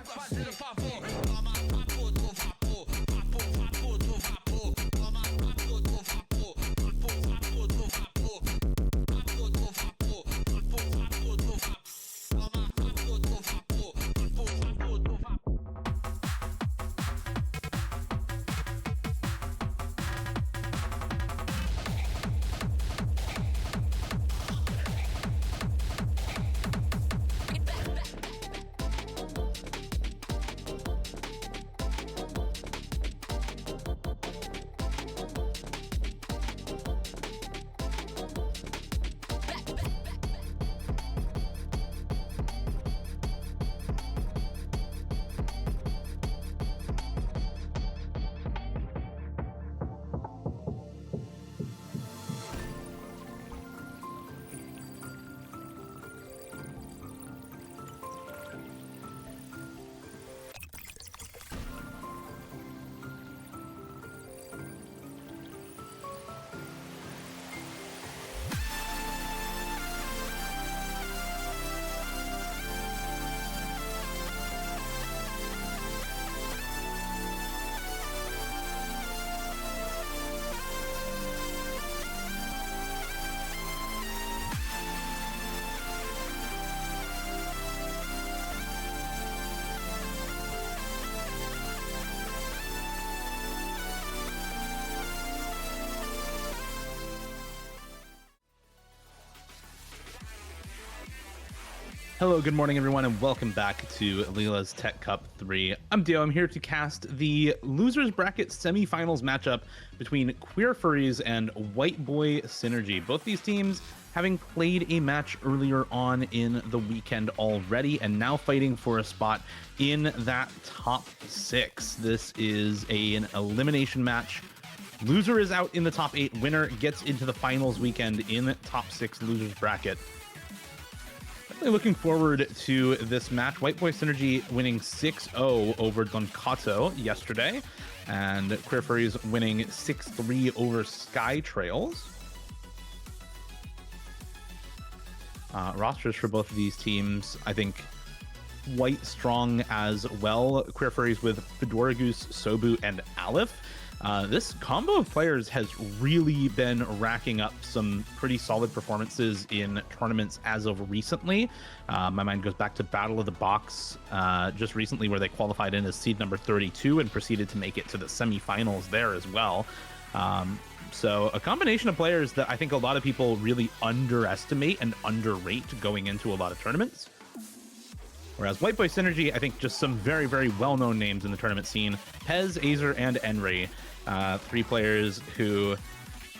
fazendo favor. Toma papo do vapor, papo do vapor. Toma papo do vapor, papo do vapor. Papo do vapor, papo do vapor. Toma papo do vapor, papo do vapor. Hello, good morning, everyone, and welcome back to Lela's Tech Cup 3. I'm Dio. I'm here to cast the Losers Bracket Semifinals matchup between Queer Furries and White Boy Synergy. Both these teams having played a match earlier on in the weekend already and now fighting for a spot in that top 6. This is an elimination match. Loser is out in the top 8. Winner gets into the finals weekend in top 6 Losers Bracket. Looking forward to this match. White Boy Synergy winning 6-0 over Donkato yesterday, and Queer Furries winning 6-3 over Sky Trails. Rosters for both of these teams, I think White strong as well. Queer Furries with Fedora Goose, Sobu, and Aleph. This combo of players has really been racking up some pretty solid performances in tournaments as of recently. My mind goes back to Battle of the Box just recently, where they qualified in as seed number 32 and proceeded to make it to the semifinals there as well. So a combination of players that I think a lot of people really underestimate and underrate going into a lot of tournaments. Whereas White Boy Synergy, I think just some very, very well-known names in the tournament scene. Pez, Azer, and Enri. 3 players who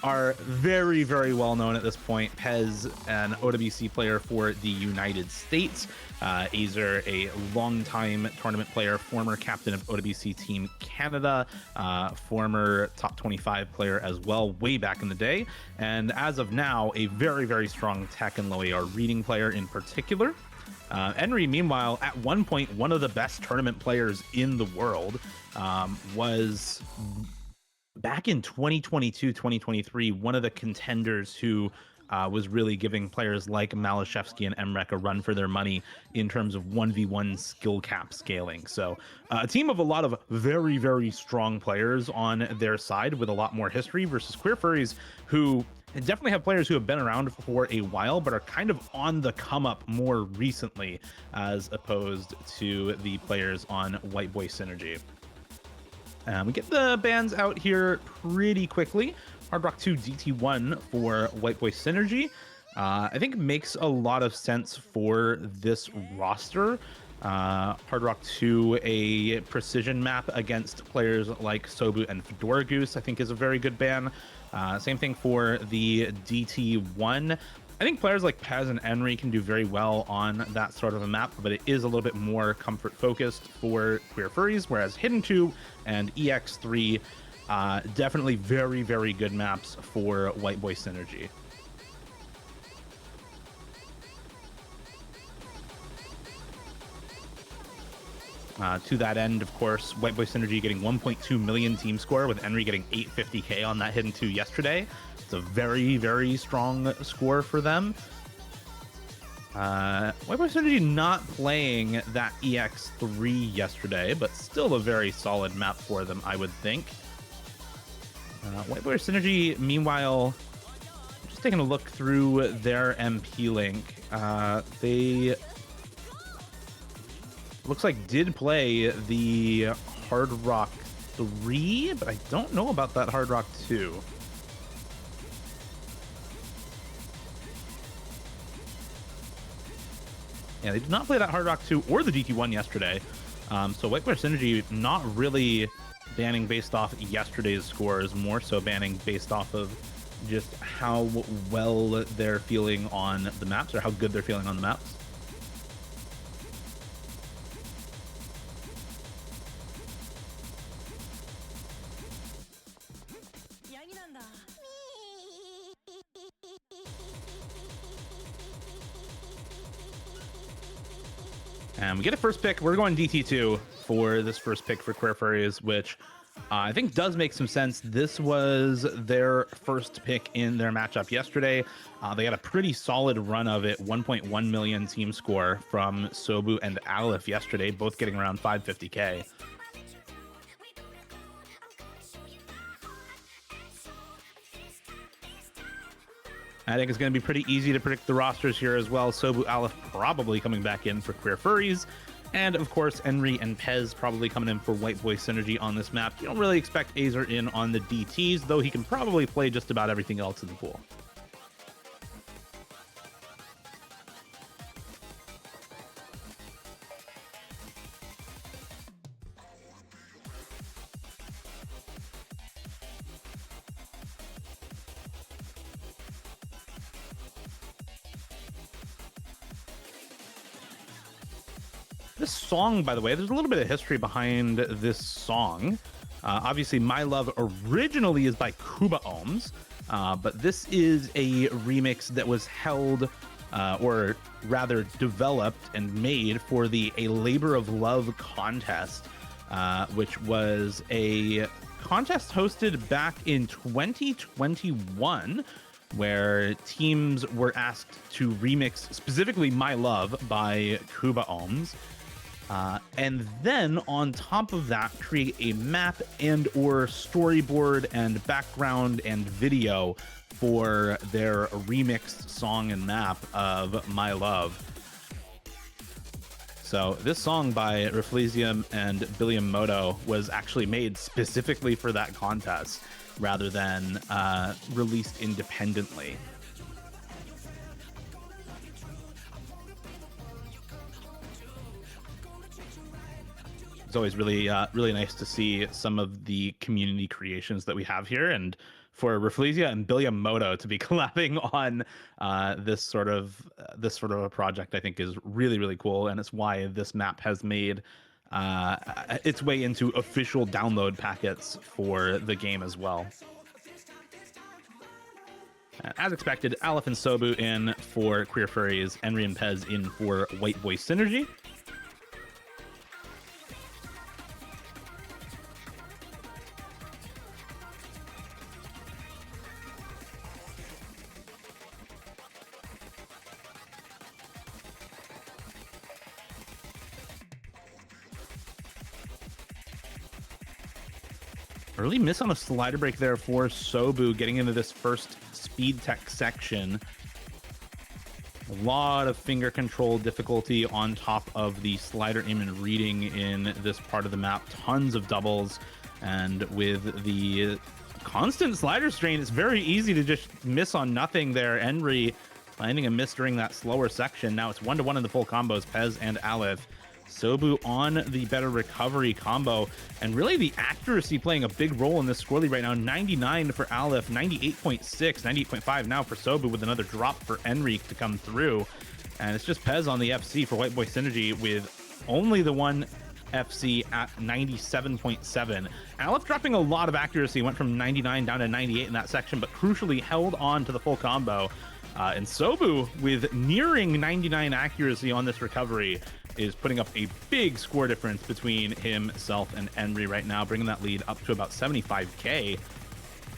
are very, very well-known at this point. Pez, an OWC player for the United States. Azer, a longtime tournament player, former captain of OWC Team Canada, former top 25 player as well, way back in the day. And as of now, a very, very strong tech and low AR reading player in particular. Enri, meanwhile, at one point, one of the best tournament players in the world, was back in 2022, 2023, one of the contenders who was really giving players like Malashevsky and Emrek a run for their money in terms of 1v1 skill cap scaling. So a team of a lot of very, very strong players on their side with a lot more history versus Queer Furries, who definitely have players who have been around for a while, but are kind of on the come up more recently, as opposed to the players on White Boy Synergy. We get the bans out here pretty quickly. Hard Rock 2 DT1 for White Boy Synergy. I think makes a lot of sense for this roster. Hard Rock 2, a precision map against players like Sobu and Fedora Goose, I think is a very good ban. Same thing for the DT1. I think players like Pez and Enri can do very well on that sort of a map, but it is a little bit more comfort focused for Queer Furries, whereas Hidden 2 and EX3, definitely very, very good maps for White Boy Synergy. To that end, of course, White Boy Synergy getting 1.2 million team score, with Enri getting 850k on that Hidden 2 yesterday. It's a very, very strong score for them. White Boy Synergy not playing that EX3 yesterday, but still a very solid map for them, I would think. White Boy Synergy, meanwhile, just taking a look through their MP link. They looks like did play the Hard Rock 3, but I don't know about that Hard Rock 2. Yeah, they did not play that Hard Rock 2 or the GT1 yesterday. So White Bear Synergy not really banning based off yesterday's scores, more so banning based off of just how well they're feeling on the maps, or how good they're feeling on the maps. And we get a first pick. We're going DT2 for this first pick for Queer Furries, which I think does make some sense. This was their first pick in their matchup yesterday. They had a pretty solid run of it, 1.1 million team score from Sobu and Aleph yesterday, both getting around 550k. I think it's going to be pretty easy to predict the rosters here as well. Sobu Aleph probably coming back in for Queer Furries. And of course, Enri and Pez probably coming in for White Boy Synergy on this map. You don't really expect Azer in on the DTs, though he can probably play just about everything else in the pool. This song, by the way, there's a little bit of history behind this song. Obviously, My Love originally is by Kuba Ohms, but this is a remix that was held, or rather developed and made for the A Labor of Love contest, which was a contest hosted back in 2021, where teams were asked to remix specifically My Love by Kuba Ohms. And then on top of that, create a map and or storyboard and background and video for their remixed song and map of My Love. So this song by Reflesium and Billiam Moto was actually made specifically for that contest rather than released independently. It's always really nice to see some of the community creations that we have here, and for Reflesia and Billiam Moto to be collabing on this sort of a project, I think is really cool, and it's why this map has made its way into official download packets for the game as well. As expected, Aleph and Sobu in for Queer Furries, Enri and Pez in for White Boy Synergy. Early miss on a slider break there for Sobu getting into this first speed tech section. A lot of finger control difficulty on top of the slider aim and reading in this part of the map. Tons of doubles, and with the constant slider strain, it's very easy to just miss on nothing there. Enri landing a miss during that slower section. Now it's 1-1 in the full combos, Pez and Aleph. Sobu on the better recovery combo, and really the accuracy playing a big role in this score lead right now. 99 for Aleph, 98.6, 98.5 now for Sobu, with another drop for Enri to come through. And it's just Pez on the FC for White Boy Synergy with only the one FC at 97.7. Aleph dropping a lot of accuracy, went from 99 down to 98 in that section, but crucially held on to the full combo. And Sobu, with nearing 99 accuracy on this recovery, is putting up a big score difference between himself and Enri right now, bringing that lead up to about 75k.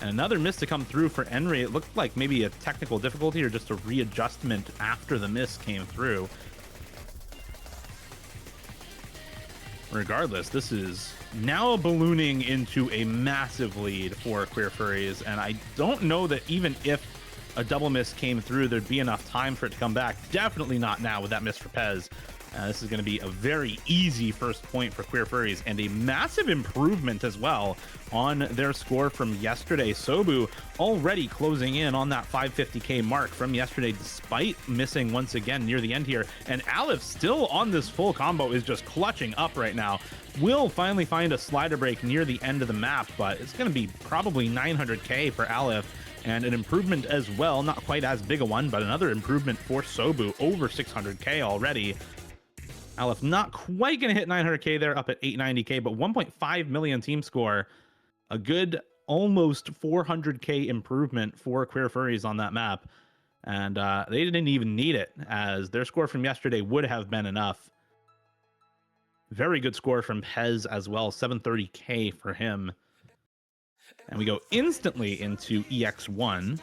And another miss to come through for Henry. It looked like maybe a technical difficulty or just a readjustment after the miss came through. Regardless, this is now ballooning into a massive lead for Queer Furries, and I don't know that even if a double miss came through, there'd be enough time for it to come back. Definitely not now with that miss for Pez. This is going to be a very easy first point for Queer Furries, and a massive improvement as well on their score from yesterday. Sobu already closing in on that 550k mark from yesterday, despite missing once again near the end here. And Aleph still on this full combo is just clutching up right now. Will finally find a slider break near the end of the map, but it's going to be probably 900k for Aleph. And an improvement as well, not quite as big a one, but another improvement for Sobu, over 600k already. Aleph not quite going to hit 900k there, up at 890k, but 1.5 million team score. A good almost 400k improvement for Queer Furries on that map. And they didn't even need it, as their score from yesterday would have been enough. Very good score from Pez as well, 730k for him. And we go instantly into EX1.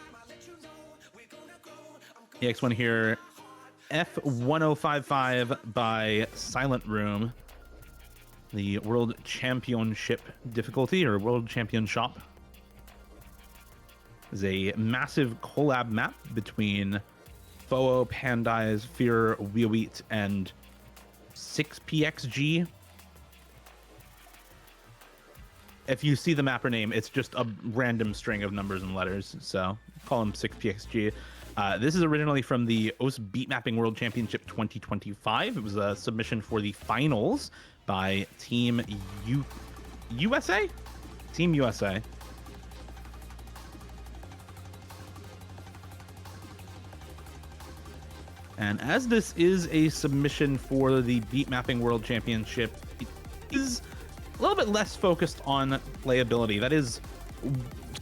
EX1 here, F1055 by Silent Room. The World Championship difficulty, or World Champion Shop, is a massive collab map between Foo, Pandize, Fear, Weeweet, and 6PXG. If you see the mapper name, it's just a random string of numbers and letters, so call him 6PXG. This is originally from the OS Beat Mapping World Championship 2025. It was a submission for the finals by Team USA? Team USA. And as this is a submission for the Beat Mapping World Championship, it is a little bit less focused on playability. That is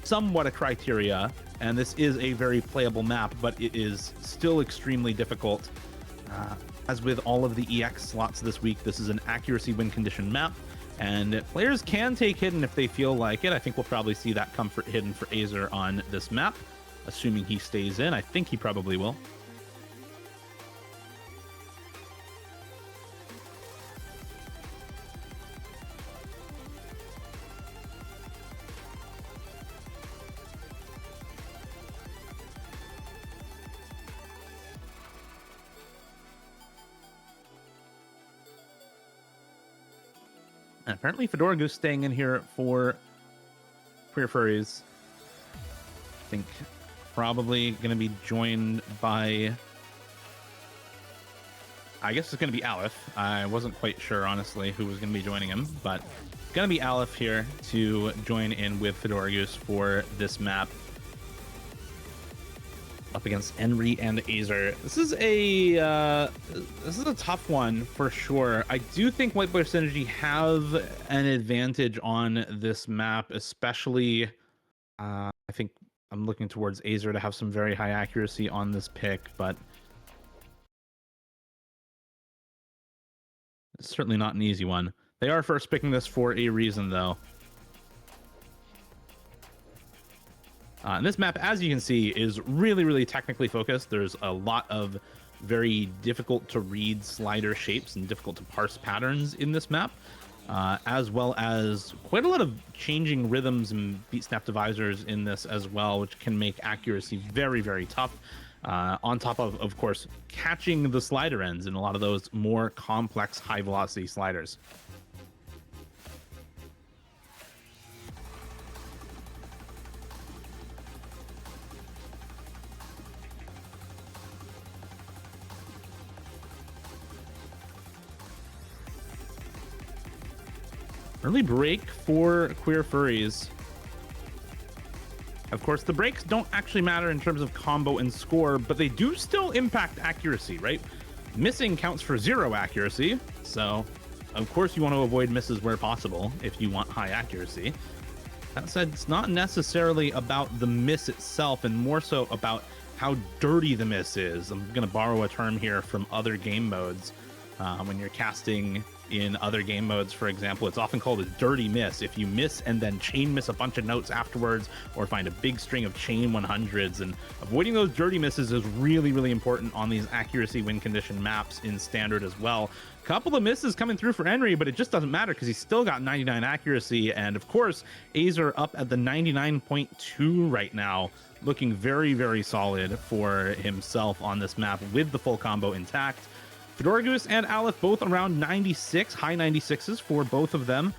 somewhat a criteria, and this is a very playable map, but it is still extremely difficult. As with all of the EX slots this week, this is an accuracy win condition map, and players can take hidden if they feel like it. I think we'll probably see that comfort hidden for Azer on this map, assuming he stays in. I think he probably will. And apparently Fedora Goose staying in here for Queer Furries. I think probably going to be joined by, I guess it's going to be Aleph. I wasn't quite sure, honestly, who was going to be joining him, but going to be Aleph here to join in with Fedora Goose for this map. Up against Henry and Azer. This is a tough one for sure. I do think White Boy Synergy have an advantage on this map, especially I think I'm looking towards Azer to have some very high accuracy on this pick, but it's certainly not an easy one. They are first picking this for a reason, though. And this map, as you can see, is really, really technically focused. There's a lot of very difficult to read slider shapes and difficult to parse patterns in this map, as well as quite a lot of changing rhythms and beat snap divisors in this as well, which can make accuracy very, very tough. On top of course, catching the slider ends in a lot of those more complex high velocity sliders. Early break for Queer Furries. Of course, the breaks don't actually matter in terms of combo and score, but they do still impact accuracy, right? Missing counts for 0 accuracy, so of course you want to avoid misses where possible if you want high accuracy. That said, it's not necessarily about the miss itself, and more so about how dirty the miss is. I'm going to borrow a term here from other game modes. When you're casting in other game modes. For example, it's often called a dirty miss. If you miss and then chain miss a bunch of notes afterwards, or find a big string of chain 100s, and avoiding those dirty misses is really, really important on these accuracy win condition maps in standard as well. Couple of misses coming through for Henry, but it just doesn't matter because he's still got 99 accuracy. And of course, Azer up at the 99.2 right now, looking very, very solid for himself on this map with the full combo intact. Fedora Goose and Aleph both around 96, high 96s for both of them,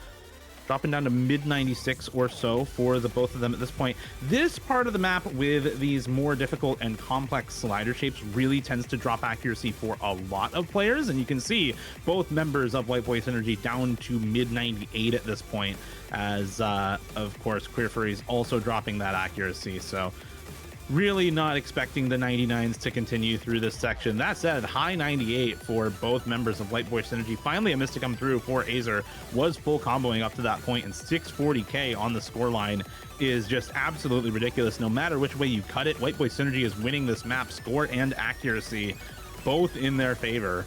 dropping down to mid 96 or so for the both of them at this point. This part of the map with these more difficult and complex slider shapes really tends to drop accuracy for a lot of players, and you can see both members of White Boy Synergy down to mid 98 at this point, as of course Queer Furries also dropping that accuracy. So really not expecting the 99s to continue through this section. That said, high 98 for both members of White Boy Synergy. Finally a miss to come through for Azer. Was full comboing up to that point, and 640k on the scoreline is just absolutely ridiculous. No matter which way you cut it, White Boy Synergy is winning this map, score and accuracy both in their favor.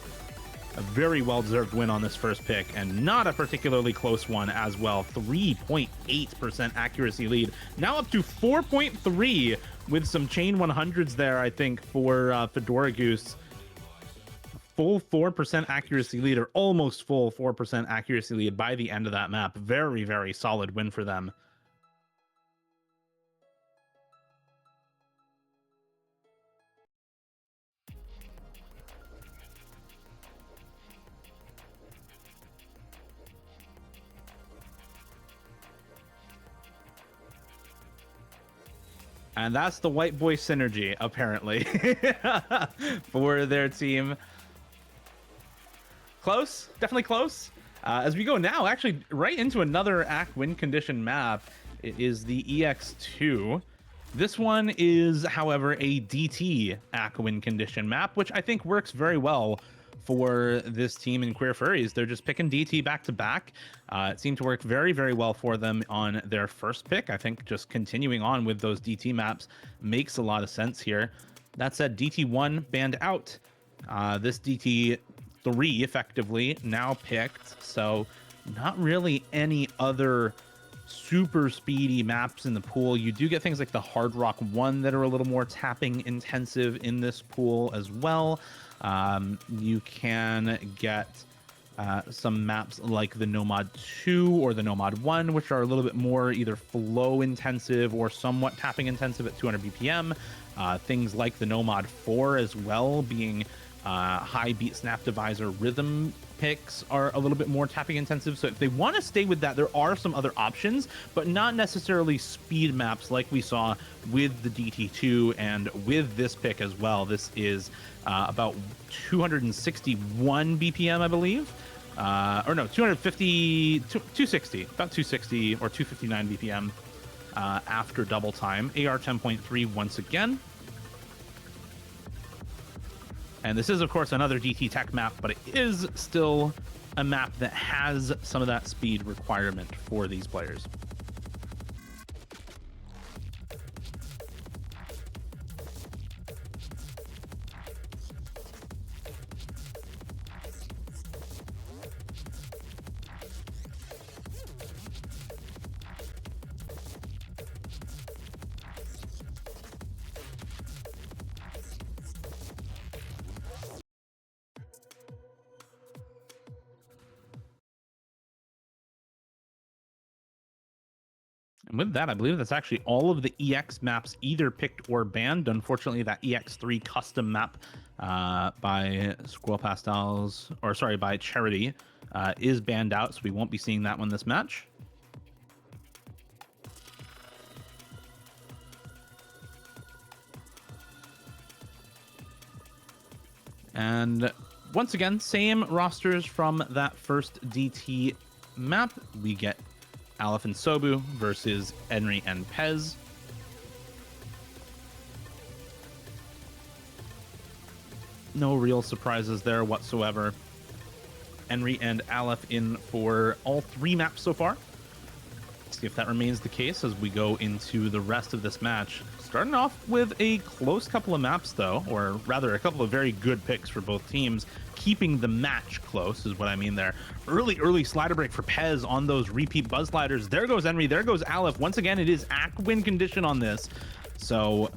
A very well-deserved win on this first pick, and not a particularly close one as well. 3.8% accuracy lead, now up to 4.3 with some chain 100s there, I think, for Fedora Goose. Full 4% accuracy lead, or almost full 4% accuracy lead by the end of that map. Very, very solid win for them. And that's the White Boy Synergy, apparently, for their team. Close, definitely close. As we go now, actually, right into another ACK win condition map. It is the EX2. This one is, however, a DT ACK win condition map, which I think works very well for this team in Queer Furries. They're just picking DT back to back. It seemed to work very, very well for them on their first pick. I think just continuing on with those DT maps makes a lot of sense here. That said, DT1 banned out. This DT3 effectively now picked, so not really any other super speedy maps in the pool. You do get things like the Hard Rock 1 that are a little more tapping intensive in this pool as well. You can get some maps like the Nomad 2 or the Nomad 1, which are a little bit more either flow intensive or somewhat tapping intensive at 200 BPM. Things like the Nomad 4 as well, being high beat snap divisor rhythm picks, are a little bit more tapping intensive. So if they want to stay with that, there are some other options, but not necessarily speed maps like we saw with the DT2 and with this pick as well. This is about 261 BPM, I believe. Or no, 260, about 260 or 259 BPM after double time. AR 10.3 once again. And this is, of course, another DT Tech map, but it is still a map that has some of that speed requirement for these players. And with that, I believe that's actually all of the EX maps either picked or banned. Unfortunately, that EX3 custom map by Squirrel Pastels, or sorry, by Charity, is banned out, so we won't be seeing that one this match. And once again, same rosters from that first DT map. We get Aleph and Sobu versus Henry and Pez. No real surprises there whatsoever. Henry and Aleph in for all three maps so far. Let's see if that remains the case as we go into the rest of this match. starting off with a close couple of maps, though, or rather a couple of very good picks for both teams. Keeping the match close is what I mean there. Early slider break for Pez on those repeat buzz sliders. There goes Henry, there goes Aleph. Once again, it is act win condition on this. So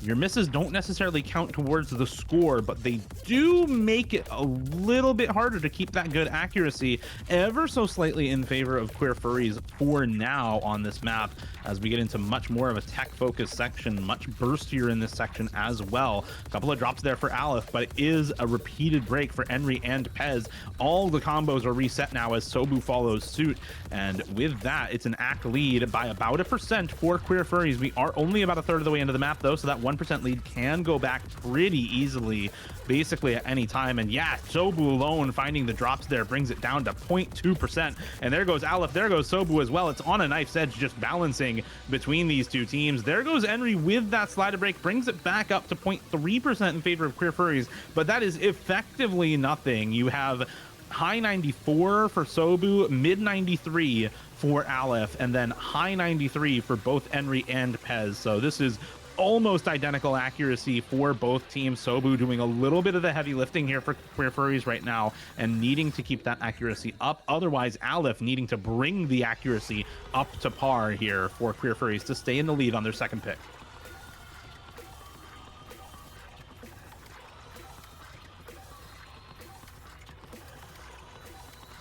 your misses don't necessarily count towards the score, but they do make it a little bit harder to keep that good accuracy, ever so slightly in favor of Queer Furries for now on this map, as we get into much more of a tech-focused section, much burstier in this section as well. A couple of drops there for Aleph, but it is a repeated break for Henry and Pez. All the combos are reset now as Sobu follows suit, and with that, it's an act lead by about 1% for Queer Furries. We are only about a third of the way into the map, though, so that 1% lead can go back pretty easily, basically at any time. And yeah, Sobu alone finding the drops there brings it down to 0.2%. And there goes Aleph, there goes Sobu as well. It's on a knife's edge, just balancing between these two teams. There goes Henry with that slider break, brings it back up to 0.3% in favor of Queer Furries, but that is effectively nothing. You have high 94 for Sobu, mid 93 for Aleph, and then high 93 for both Henry and Pez. So this is almost identical accuracy for both teams. Sobu doing a little bit of the heavy lifting here for Queer Furries right now and needing to keep that accuracy up. Otherwise, Aleph needing to bring the accuracy up to par here for Queer Furries to stay in the lead on their second pick.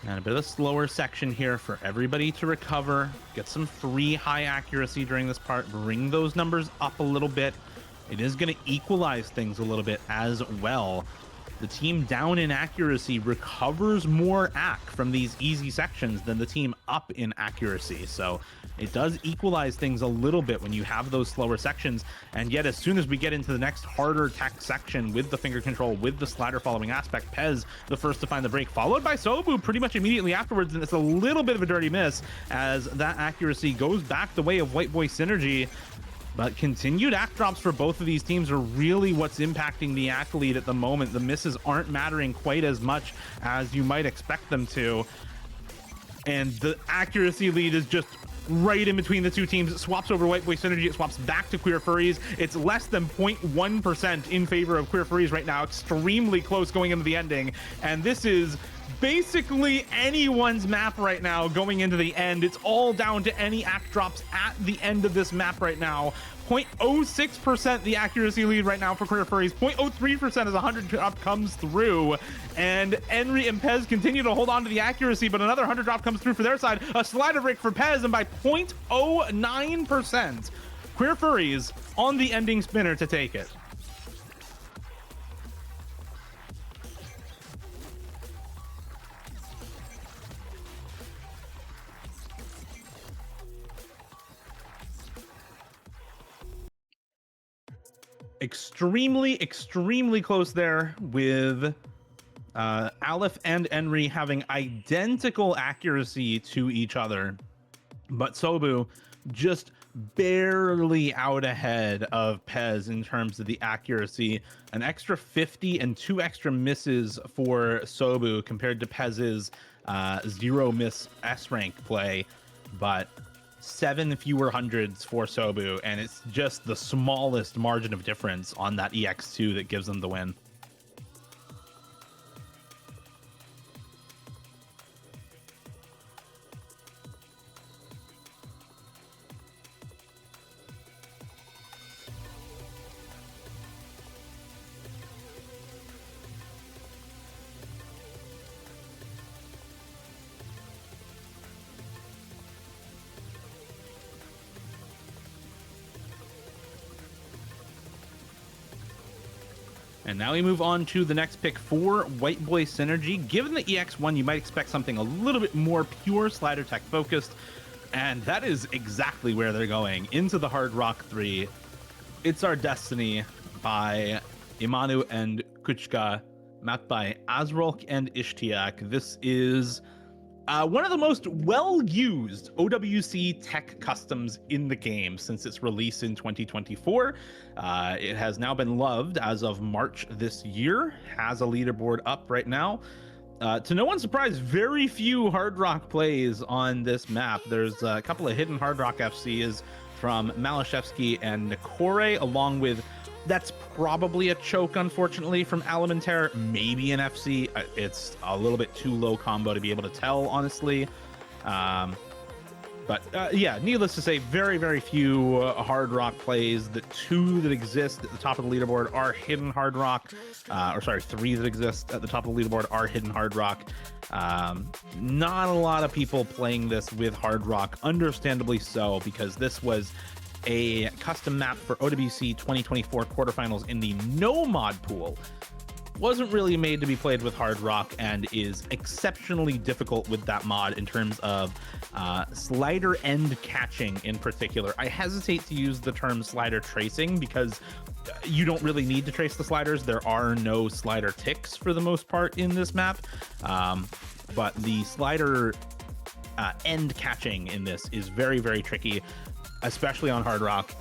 And a bit of a slower section here for everybody to recover, get some free high accuracy during this part, bring those numbers up a little bit. It is going to equalize things a little bit as well. The team down in accuracy recovers more AC from these easy sections than the team up in accuracy. So it does equalize things a little bit when you have those slower sections. And yet, as soon as we get into the next harder tech section with the finger control, with the slider following aspect, Pez the first to find the break, followed by Sobu pretty much immediately afterwards. And it's a little bit of a dirty miss as that accuracy goes back the way of White Boy Synergy. But continued act drops for both of these teams are really what's impacting the act lead at the moment. The misses aren't mattering quite as much as you might expect them to. And the accuracy lead is just right in between the two teams. It swaps over White Boy Synergy. It swaps back to Queer Furries. It's less than 0.1% in favor of Queer Furries right now. Extremely close going into the ending. And this is basically anyone's map right now going into the end. It's all down to any act drops at the end of this map right now. 0.06% the accuracy lead right now for Queer Furries. 0.03% as 100 drop comes through. And Henry and Pez continue to hold on to the accuracy, but another 100 drop comes through for their side. A slider break for Pez, and by 0.09%, Queer Furries on the ending spinner to take it. Extremely close there with Aleph and Henry having identical accuracy to each other, but Sobu just barely out ahead of Pez in terms of the accuracy. An extra 50 and 2 extra misses for Sobu compared to Pez's 0 miss S rank play, but 7 fewer hundreds for Sobu, and it's just the smallest margin of difference on that EX2 that gives them the win. And now we move on to the next pick for White Boy Synergy. Given the EX1, you might expect something a little bit more pure slider tech focused, and that is exactly where they're going, into the Hard Rock 3. It's Our Destiny by Imanu and Kuchka, mapped by Azrolk and Ishtiak. This is one of the most well-used OWC tech customs in the game since its release in 2024. It has now been loved as of March this year, has a leaderboard up right now. To no one's surprise, very few Hard Rock plays on this map. There's a couple of hidden Hard Rock FCs from Malashevsky and Nikore, along with that's probably a choke, unfortunately, from Alimentaire, maybe an FC. It's a little bit too low combo to be able to tell, honestly. But yeah, needless to say, very, very few Hard Rock plays. The two that exist at the top of the leaderboard are hidden Hard Rock, or sorry, three that exist at the top of the leaderboard are hidden Hard Rock. Not a lot of people playing this with Hard Rock, understandably so, because this was a custom map for OWC 2024 quarterfinals in the no mod pool. Wasn't really made to be played with Hard Rock and is exceptionally difficult with that mod in terms of slider end catching in particular. I hesitate to use the term slider tracing because you don't really need to trace the sliders. There are no slider ticks for the most part in this map, but the slider end catching in this is very, very tricky, especially on Hard Rock,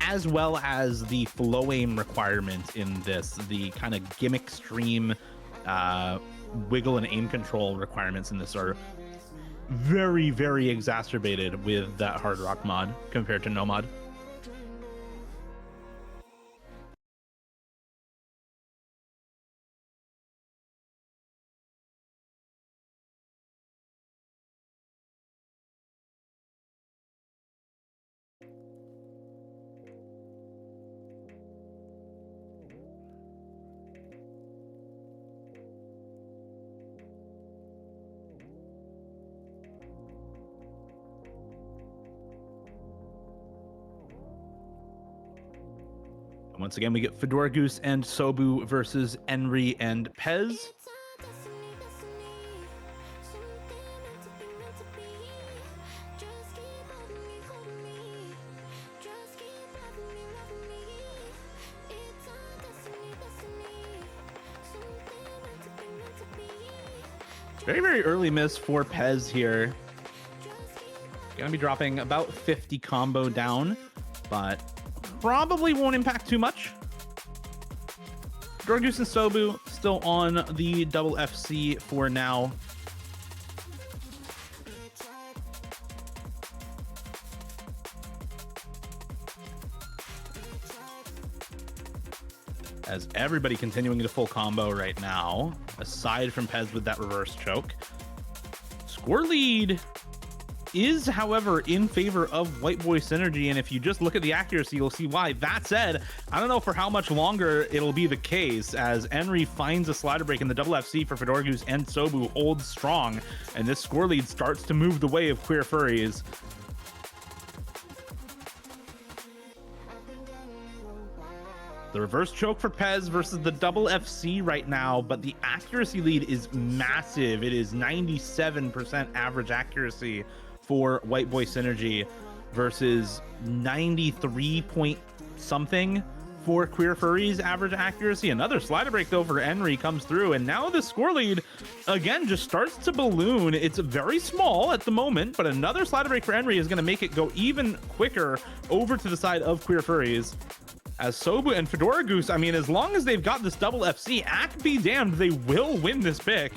as well as the flow aim requirement in this, the kind of gimmick stream wiggle and aim control requirements in this are very, very exacerbated with that Hard Rock mod compared to no mod. Once again, we get Fedora Goose and Sobu versus Enri and Pez. Very, very early miss for Pez here. Gonna be dropping about 50 combo down, but probably won't impact too much. Dorgoose and Sobu still on the double FC for now. As everybody continuing to full combo right now, aside from Pez with that reverse choke. Score lead is, however, in favor of White Boy Synergy, and if you just look at the accuracy, you'll see why. That said, I don't know for how much longer it'll be the case, as Enri finds a slider break in the double FC for Fedora Goose, and Sobu holds strong, and this score lead starts to move the way of Queer Furries. The reverse choke for Pez versus the double FC right now, but the accuracy lead is massive. It is 97% average accuracy for White Boy Synergy versus 93 point something for Queer Furries average accuracy. Another slider break though for Enri comes through, and now the score lead again just starts to balloon. It's very small at the moment, but another slider break for Enri is going to make it go even quicker over to the side of Queer Furries. As Sobu and Fedora Goose, I mean, as long as they've got this double FC, act be damned, they will win this pick.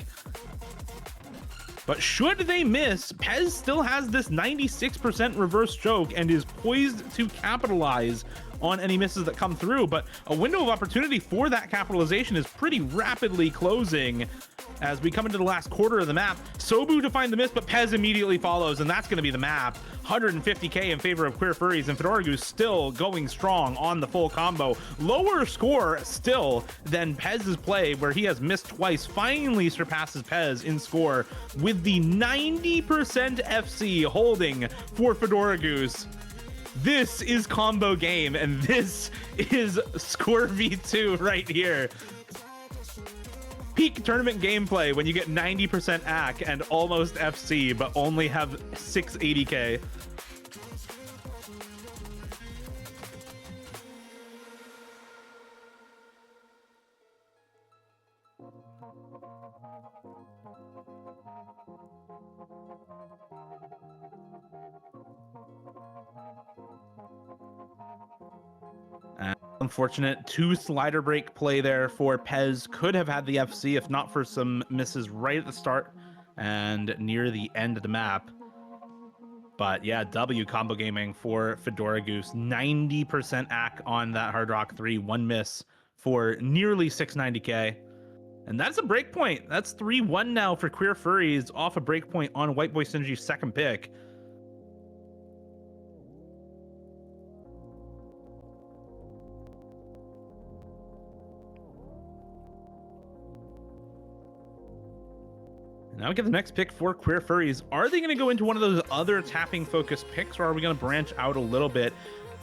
But should they miss, Pez still has this 96% reverse choke and is poised to capitalize on any misses that come through. But a window of opportunity for that capitalization is pretty rapidly closing as we come into the last quarter of the map. Sobu to find the miss, but Pez immediately follows, and that's going to be the map. 150k in favor of Queer Furries, and Fedora Goose still going strong on the full combo. Lower score still than Pez's play, where he has missed twice, finally surpasses Pez in score with the 90% FC holding for Fedora Goose. This is combo game, and this is score v2 right here. Peak tournament gameplay when you get 90% AC and almost FC, but only have 680k. Unfortunate 2 slider break play there for Pez. Could have had the FC if not for some misses right at the start and near the end of the map. But yeah, W combo gaming for Fedora Goose. 90% AC on that Hard Rock 3. One miss for nearly 690k. And that's a breakpoint. That's 3-1 now for Queer Furries off a breakpoint on White Boy Synergy's second pick. Now we get the next pick for Queer Furries. Are they going to go into one of those other tapping focused picks, or are we going to branch out a little bit?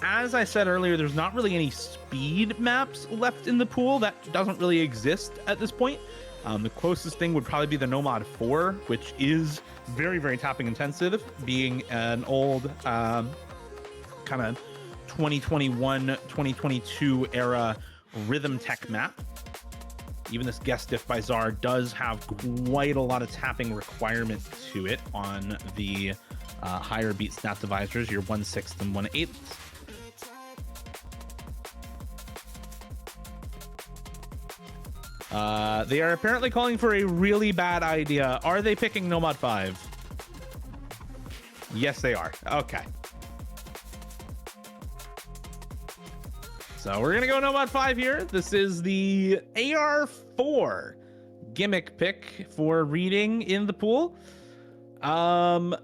As I said earlier, there's not really any speed maps left in the pool. That doesn't really exist at this point. The closest thing would probably be the Nomad 4, which is very, very tapping intensive, being an old kind of 2021, 2022 era rhythm tech map. Even this guest diff by Czar does have quite a lot of tapping requirement to it on the higher beat stat divisors, your 1/6 and 1/8. They are apparently calling for a really bad idea. Are they picking Nomad 5? Yes, they are. Okay. So we're gonna go Nomad 5 here. This is the AR4 gimmick pick for reading in the pool. The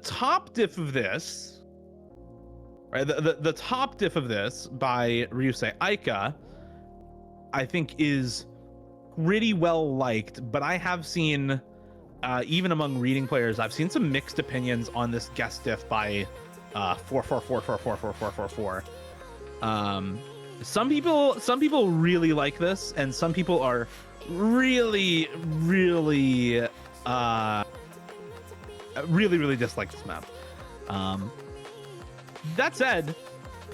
top diff of this, right? The top diff of this by Ryusei Aika, I think is pretty well liked, but I have seen, even among reading players, I've seen some mixed opinions on this guest diff by 444444444. Some people really like this, and some people are really dislike this map. That said,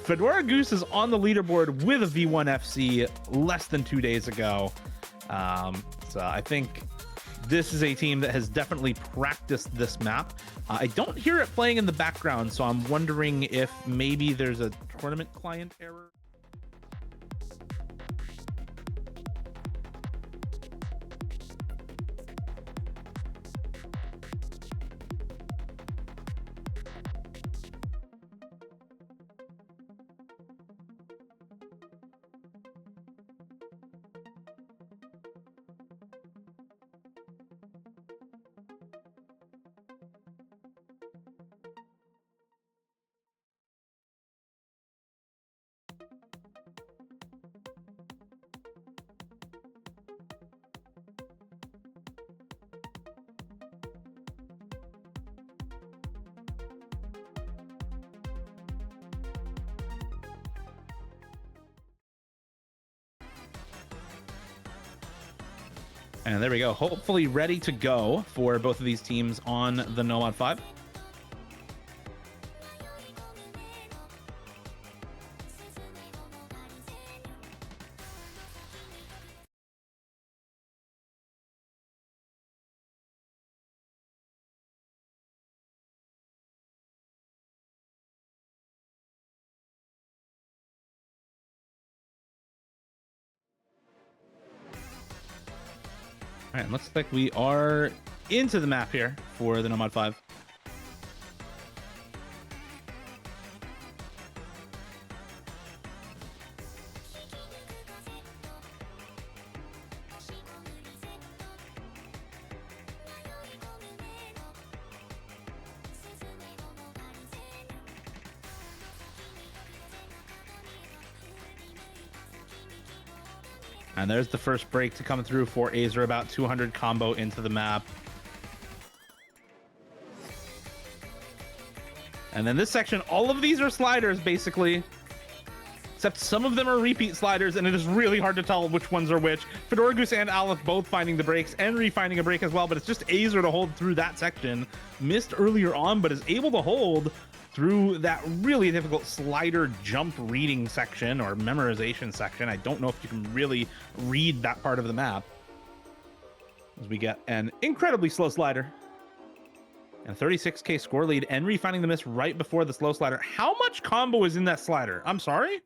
Fedora Goose is on the leaderboard with a V1 FC less than 2 days ago. So I think this is a team that has definitely practiced this map. I don't hear it playing in the background, so I'm wondering if maybe there's a tournament client error. And there we go. Hopefully ready to go for both of these teams on the Nomad 5. All right, looks like we are into the map here for the Nomad 5. And there's the first break to come through for Azer, about 200 combo into the map. And then this section, all of these are sliders, basically. Except some of them are repeat sliders, and it is really hard to tell which ones are which. Fedora Goose and Aleph both finding the breaks, and finding a break as well, but it's just Azer to hold through that section. Missed earlier on, but is able to hold through that really difficult slider jump reading section or memorization section. I don't know if you can really read that part of the map, as we get an incredibly slow slider and 36k score lead. Enry finding the miss right before the slow slider. How much combo is in that slider? I'm sorry.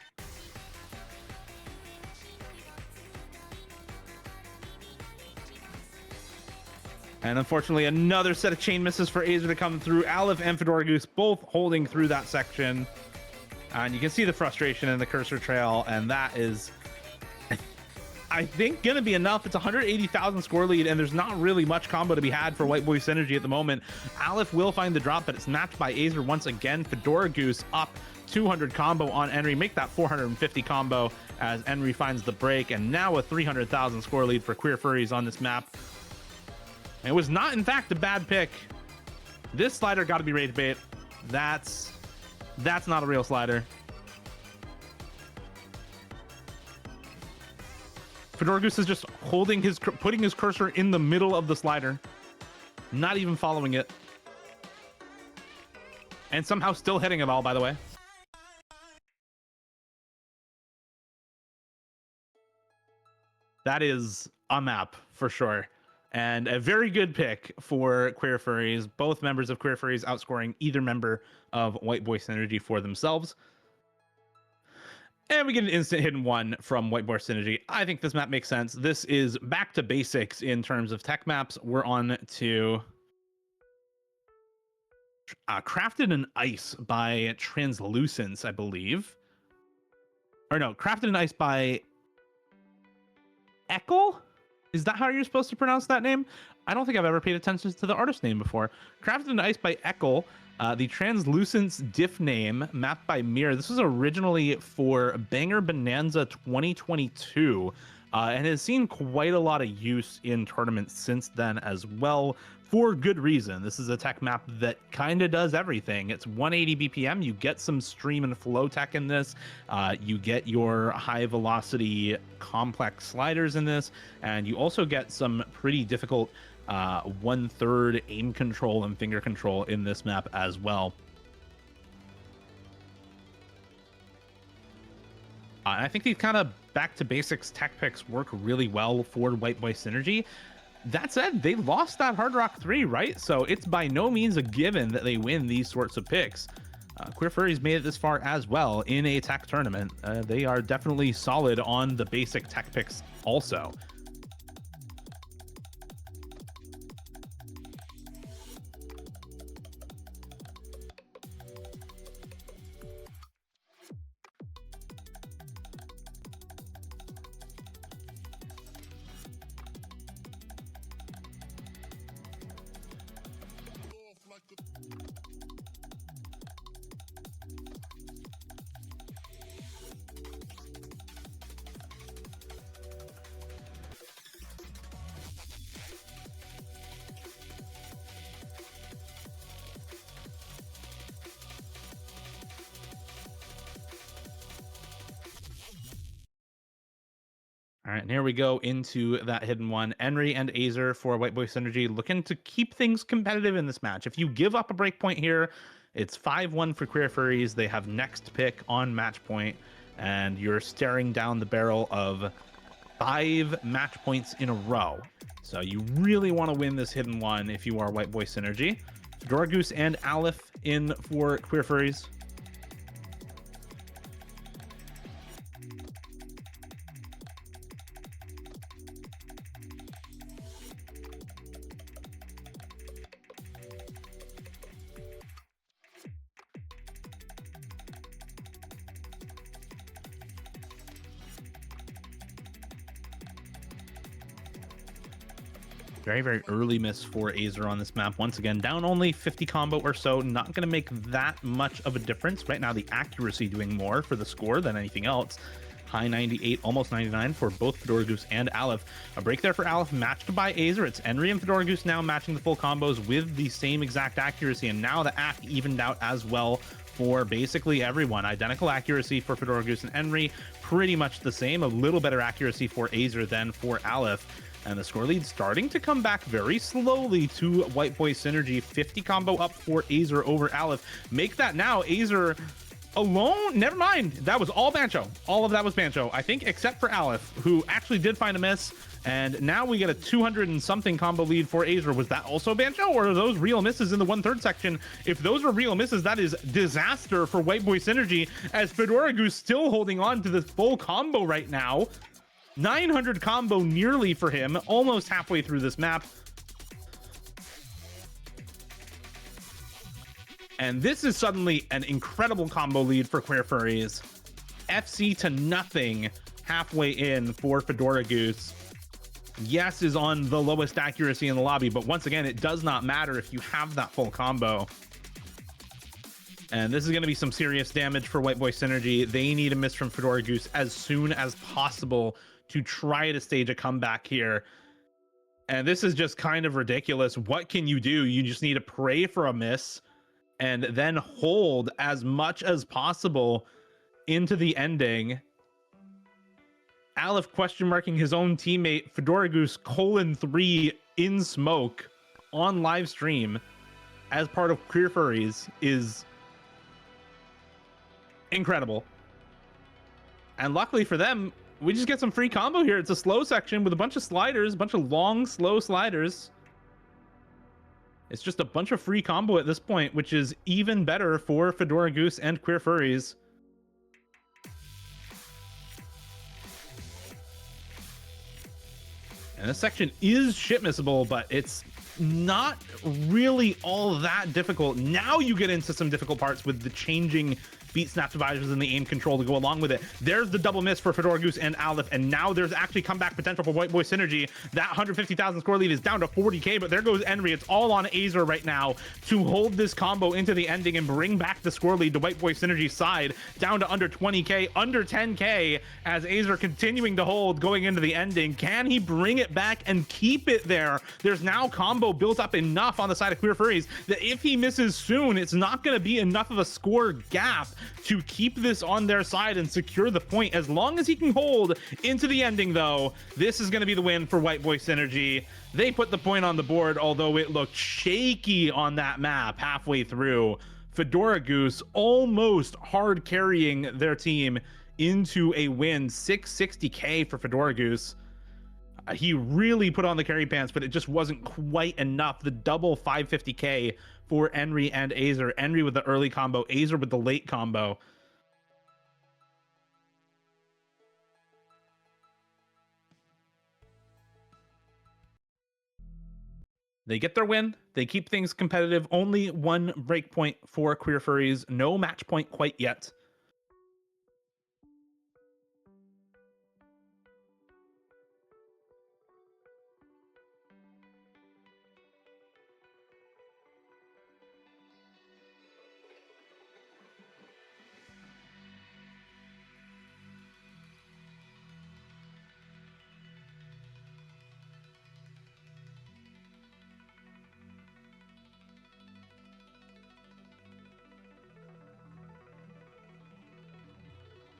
And unfortunately, another set of chain misses for Azer to come through. Aleph and Fedora Goose both holding through that section. And you can see the frustration in the cursor trail, and that is, I think, gonna be enough. It's 180,000 score lead, and there's not really much combo to be had for White Boy Synergy at the moment. Aleph will find the drop, but it's matched by Azer once again. Fedora Goose up 200 combo on Henry, make that 450 combo as Henry finds the break, and now a 300,000 score lead for Queer Furries on this map. It was not, in fact, a bad pick. This slider got to be rage bait. That's not a real slider. Fedora Goose is just putting his cursor in the middle of the slider, not even following it, and somehow still hitting it all, by the way. That is a map for sure, and a very good pick for Queer Furries. Both members of Queer Furries outscoring either member of White Boy Synergy for themselves. And we get an instant hidden one from White Boy Synergy. I think this map makes sense. This is back to basics in terms of tech maps. We're on to Crafted in Ice by Translucence, I believe. Or no, Crafted in Ice by Eckel? Is that how you're supposed to pronounce that name? I don't think I've ever paid attention to the artist name before. Crafted in Ice by Eckel. The Translucence diff name, mapped by Mirror. This was originally for Banger Bonanza 2022, and has seen quite a lot of use in tournaments since then as well, for good reason. This is a tech map that kind of does everything. It's 180 BPM. You get some stream and flow tech in this. You get your high velocity complex sliders in this, and you also get some pretty difficult 1/3 aim control and finger control in this map as well. And I think these kind of back to basics tech picks work really well for White Boy Synergy. That said, they lost that Hard Rock 3, right? So it's by no means a given that they win these sorts of picks. Queer Furries made it this far as well in a tech tournament. They are definitely solid on the basic tech picks also. All right, and here we go into that hidden one. Henry and Azer for White Boy Synergy looking to keep things competitive in this match. If you give up a breakpoint here, it's 5-1 for Queer Furries. They have next pick on match point, and you're staring down the barrel of 5 match points in a row. So you really want to win this hidden one if you are White Boy Synergy. Fedora Goose and Aleph in for Queer Furries. Very, very early miss for Azer on this map. Once again, down only 50 combo or so. Not going to make that much of a difference. Right now, the accuracy doing more for the score than anything else. High 98, almost 99 for both Fedora Goose and Aleph. A break there for Aleph, matched by Azer. It's Henry and Fedora Goose now matching the full combos with the same exact accuracy. And now the act evened out as well for basically everyone. Identical accuracy for Fedora Goose and Henry. Pretty much the same. A little better accuracy for Azer than for Aleph. And the score lead starting to come back very slowly to White Boy Synergy. 50 combo up for Azer over Aleph. Make that now. Azer alone. Never mind. That was all Bancho. All of that was Bancho, I think, except for Aleph, who actually did find a miss. And now we get a 200 and something combo lead for Azer. Was that also Bancho, or are those real misses in the 1/3 section? If those are real misses, that is disaster for White Boy Synergy, as Fedora Goose still holding on to this full combo right now. 900 combo nearly for him, almost halfway through this map. And this is suddenly an incredible combo lead for Queer Furries. FC to nothing halfway in for Fedora Goose. Yes is on the lowest accuracy in the lobby, but once again, it does not matter if you have that full combo. And this is going to be some serious damage for White Boy Synergy. They need a miss from Fedora Goose as soon as possible to try to stage a comeback here. And this is just kind of ridiculous. What can you do? You just need to pray for a miss and then hold as much as possible into the ending. Aleph question marking his own teammate Fedora Goose :3 in smoke on live stream as part of Queer Furries is incredible. And luckily for them, we just get some free combo here. It's a slow section with a bunch of sliders, a bunch of long, slow sliders. It's just a bunch of free combo at this point, which is even better for Fedora Goose and Queer Furries. And this section is shit missable, but it's not really all that difficult. Now you get into some difficult parts with the changing beat snap divisors and the aim control to go along with it. There's the double miss for Fedora Goose and Aleph, and now there's actually comeback potential for White Boy Synergy. That 150,000 score lead is down to 40k, but there goes Enry. It's all on Azer right now to hold this combo into the ending and bring back the score lead to White Boy Synergy's side, down to under 20k, under 10k, as Azer continuing to hold going into the ending. Can he bring it back and keep it there? There's now combo built up enough on the side of Queer Furries that if he misses soon, it's not going to be enough of a score gap to keep this on their side and secure the point. As long as he can hold into the ending, though, this is going to be the win for White Boy Synergy. They put the point on the board, although it looked shaky on that map halfway through. Fedora Goose almost hard carrying their team into a win. 660k for Fedora Goose. He really put on the carry pants, but it just wasn't quite enough. The double 550k for Enry and Azer. Enry with the early combo, Azer with the late combo. They get their win. They keep things competitive. Only one breakpoint for Queer Furries. No match point quite yet.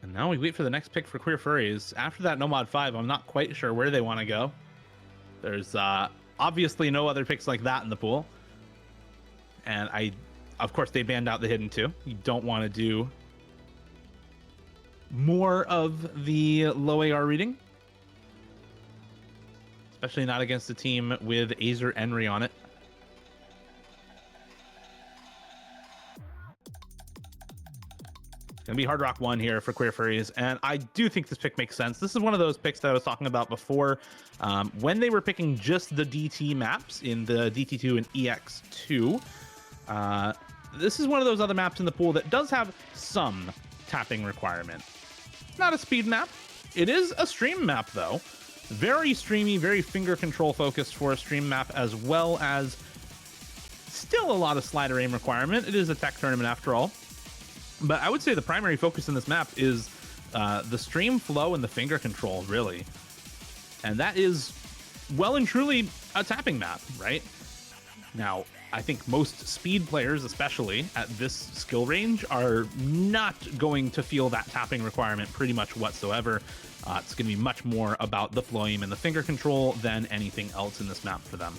And now we wait for the next pick for Queer Furries. After that No Mod 5, I'm not quite sure where they want to go. There's obviously no other picks like that in the pool. And of course, they banned out the Hidden 2. You don't want to do more of the low AR reading. Especially not against a team with Azer Enry on it. Gonna be Hard Rock 1 here for Queer Furries, and I do think this pick makes sense. This is one of those picks that I was talking about before, when they were picking just the DT maps in the DT2 and EX2. This is one of those other maps in the pool that does have some tapping requirement. It's not a speed map. It is a stream map, though. Very streamy, very finger control focused for a stream map, as well as still a lot of slider aim requirement. It is a tech tournament after all. But I would say the primary focus in this map is the stream flow and the finger control, really. And that is well and truly a tapping map, right? Now, I think most speed players, especially at this skill range, are not going to feel that tapping requirement pretty much whatsoever. It's going to be much more about the flow aim and the finger control than anything else in this map for them.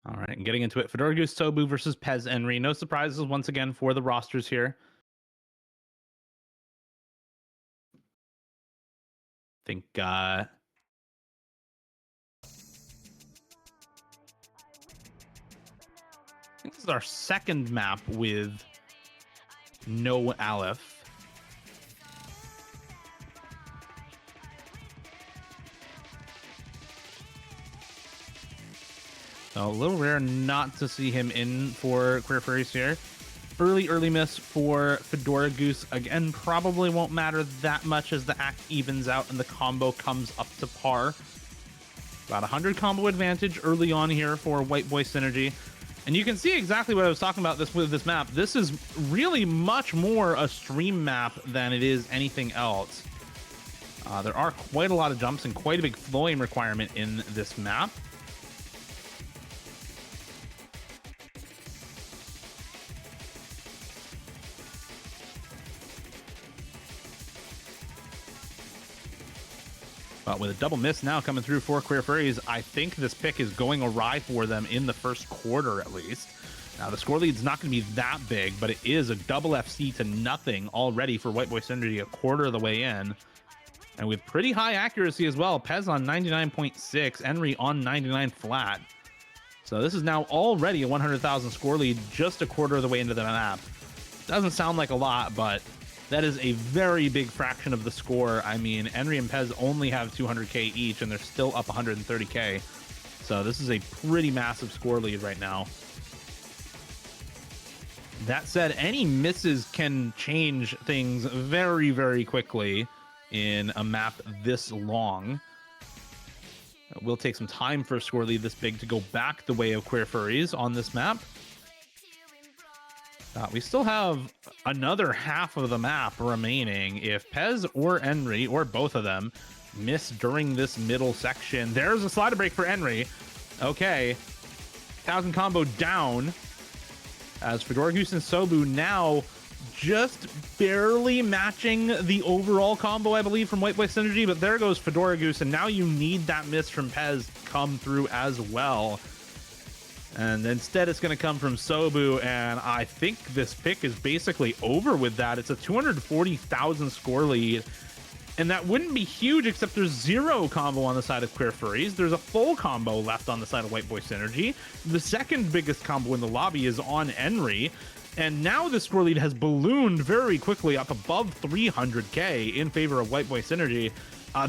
All right, and getting into it, Fedora Goose Sobu versus Pez Enri. No surprises once again for the rosters here. I think this is our second map with no Aleph. So a little rare not to see him in for Queer Furries here. Early miss for Fedora Goose. Again, probably won't matter that much as the act evens out and the combo comes up to par. About 100 combo advantage early on here for White Boy Synergy. And you can see exactly what I was talking about with this map. This is really much more a stream map than it is anything else. There are quite a lot of jumps and quite a big flowing requirement in this map. But with a double miss now coming through for Queer Furries, I think this pick is going awry for them in the first quarter at least. Now, the score lead's not going to be that big, but it is a double FC to nothing already for White Boy Synergy, a quarter of the way in. And with pretty high accuracy as well. Pez on 99.6, Enri on 99 flat. So this is now already a 100,000 score lead, just a quarter of the way into the map. Doesn't sound like a lot, but that is a very big fraction of the score. I mean, Enri and Pez only have 200k each, and they're still up 130k. So this is a pretty massive score lead right now. That said, any misses can change things very, very quickly in a map this long. It will take some time for a score lead this big to go back the way of Queer Furries on this map. We still have another half of the map remaining. If Pez or Enri, or both of them, miss during this middle section, there's a slider break for Enri. Okay, 1,000 combo down, as Fedora Goose and Sobu now just barely matching the overall combo, I believe, from White Boy Synergy, but there goes Fedora Goose, and now you need that miss from Pez come through as well. And instead, it's going to come from Sobu, and I think this pick is basically over with that. It's a 240,000 score lead, and that wouldn't be huge, except there's zero combo on the side of Queer Furries. There's a full combo left on the side of White Boy Synergy. The second biggest combo in the lobby is on Enri, and now the score lead has ballooned very quickly up above 300k in favor of White Boy Synergy.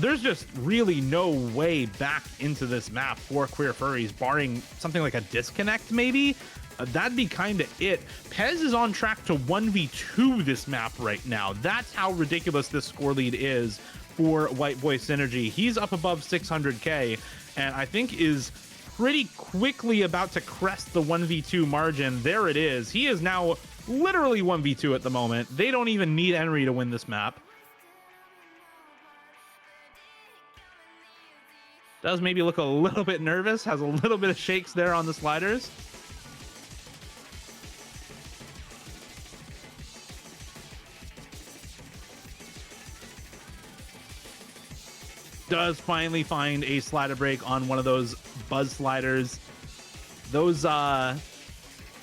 There's just really no way back into this map for Queer Furries, barring something like a disconnect, maybe? That'd be kind of it. Pez is on track to 1v2 this map right now. That's how ridiculous this score lead is for White Boy Synergy. He's up above 600k, and I think is pretty quickly about to crest the 1v2 margin. There it is. He is now literally 1v2 at the moment. They don't even need Enri to win this map. Does maybe look a little bit nervous, has a little bit of shakes there on the sliders. Does finally find a slider break on one of those buzz sliders. Those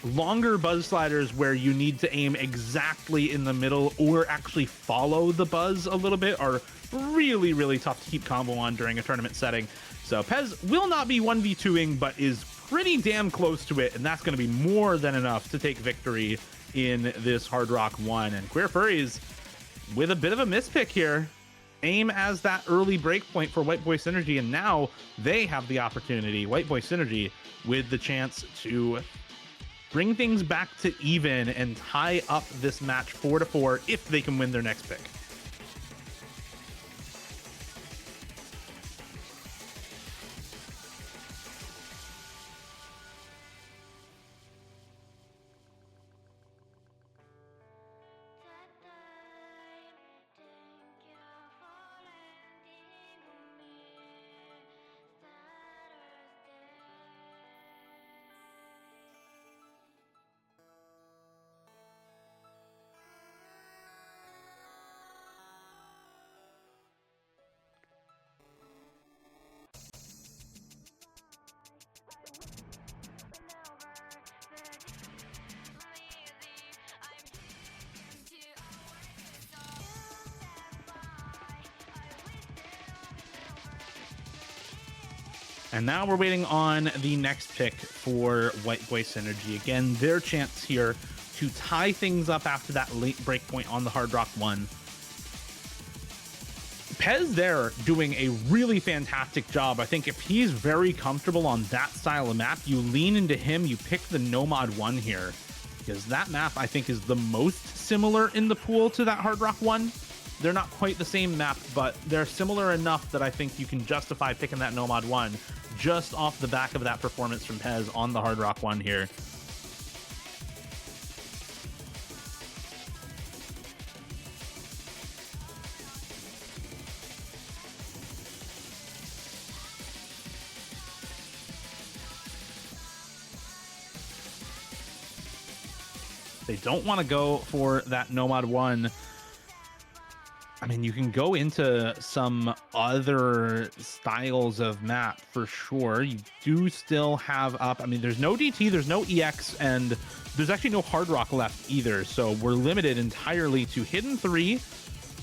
longer buzz sliders where you need to aim exactly in the middle or actually follow the buzz a little bit are really, really tough to keep combo on during a tournament setting. So Pez will not be 1v2ing, but is pretty damn close to it, and that's going to be more than enough to take victory in this Hard Rock 1. And Queer Furries with a bit of a mispick here. Aim as that early break point for White Boy Synergy, and now they have the opportunity, White Boy Synergy, with the chance to bring things back to even and tie up this match 4-4 if they can win their next pick. And now we're waiting on the next pick for White Boy Synergy. Again, their chance here to tie things up after that late break point on the Hard Rock 1. Pez there doing a really fantastic job. I think if he's very comfortable on that style of map, you lean into him, you pick the Nomad 1 here. Because that map, I think, is the most similar in the pool to that Hard Rock 1. They're not quite the same map, but they're similar enough that I think you can justify picking that Nomad 1 just off the back of that performance from Pez on the Hard Rock 1 here. They don't want to go for that Nomad 1. I mean, you can go into some other styles of map for sure. You do still have up. I mean, there's no DT, there's no EX, and there's actually no Hard Rock left either. So we're limited entirely to Hidden 3,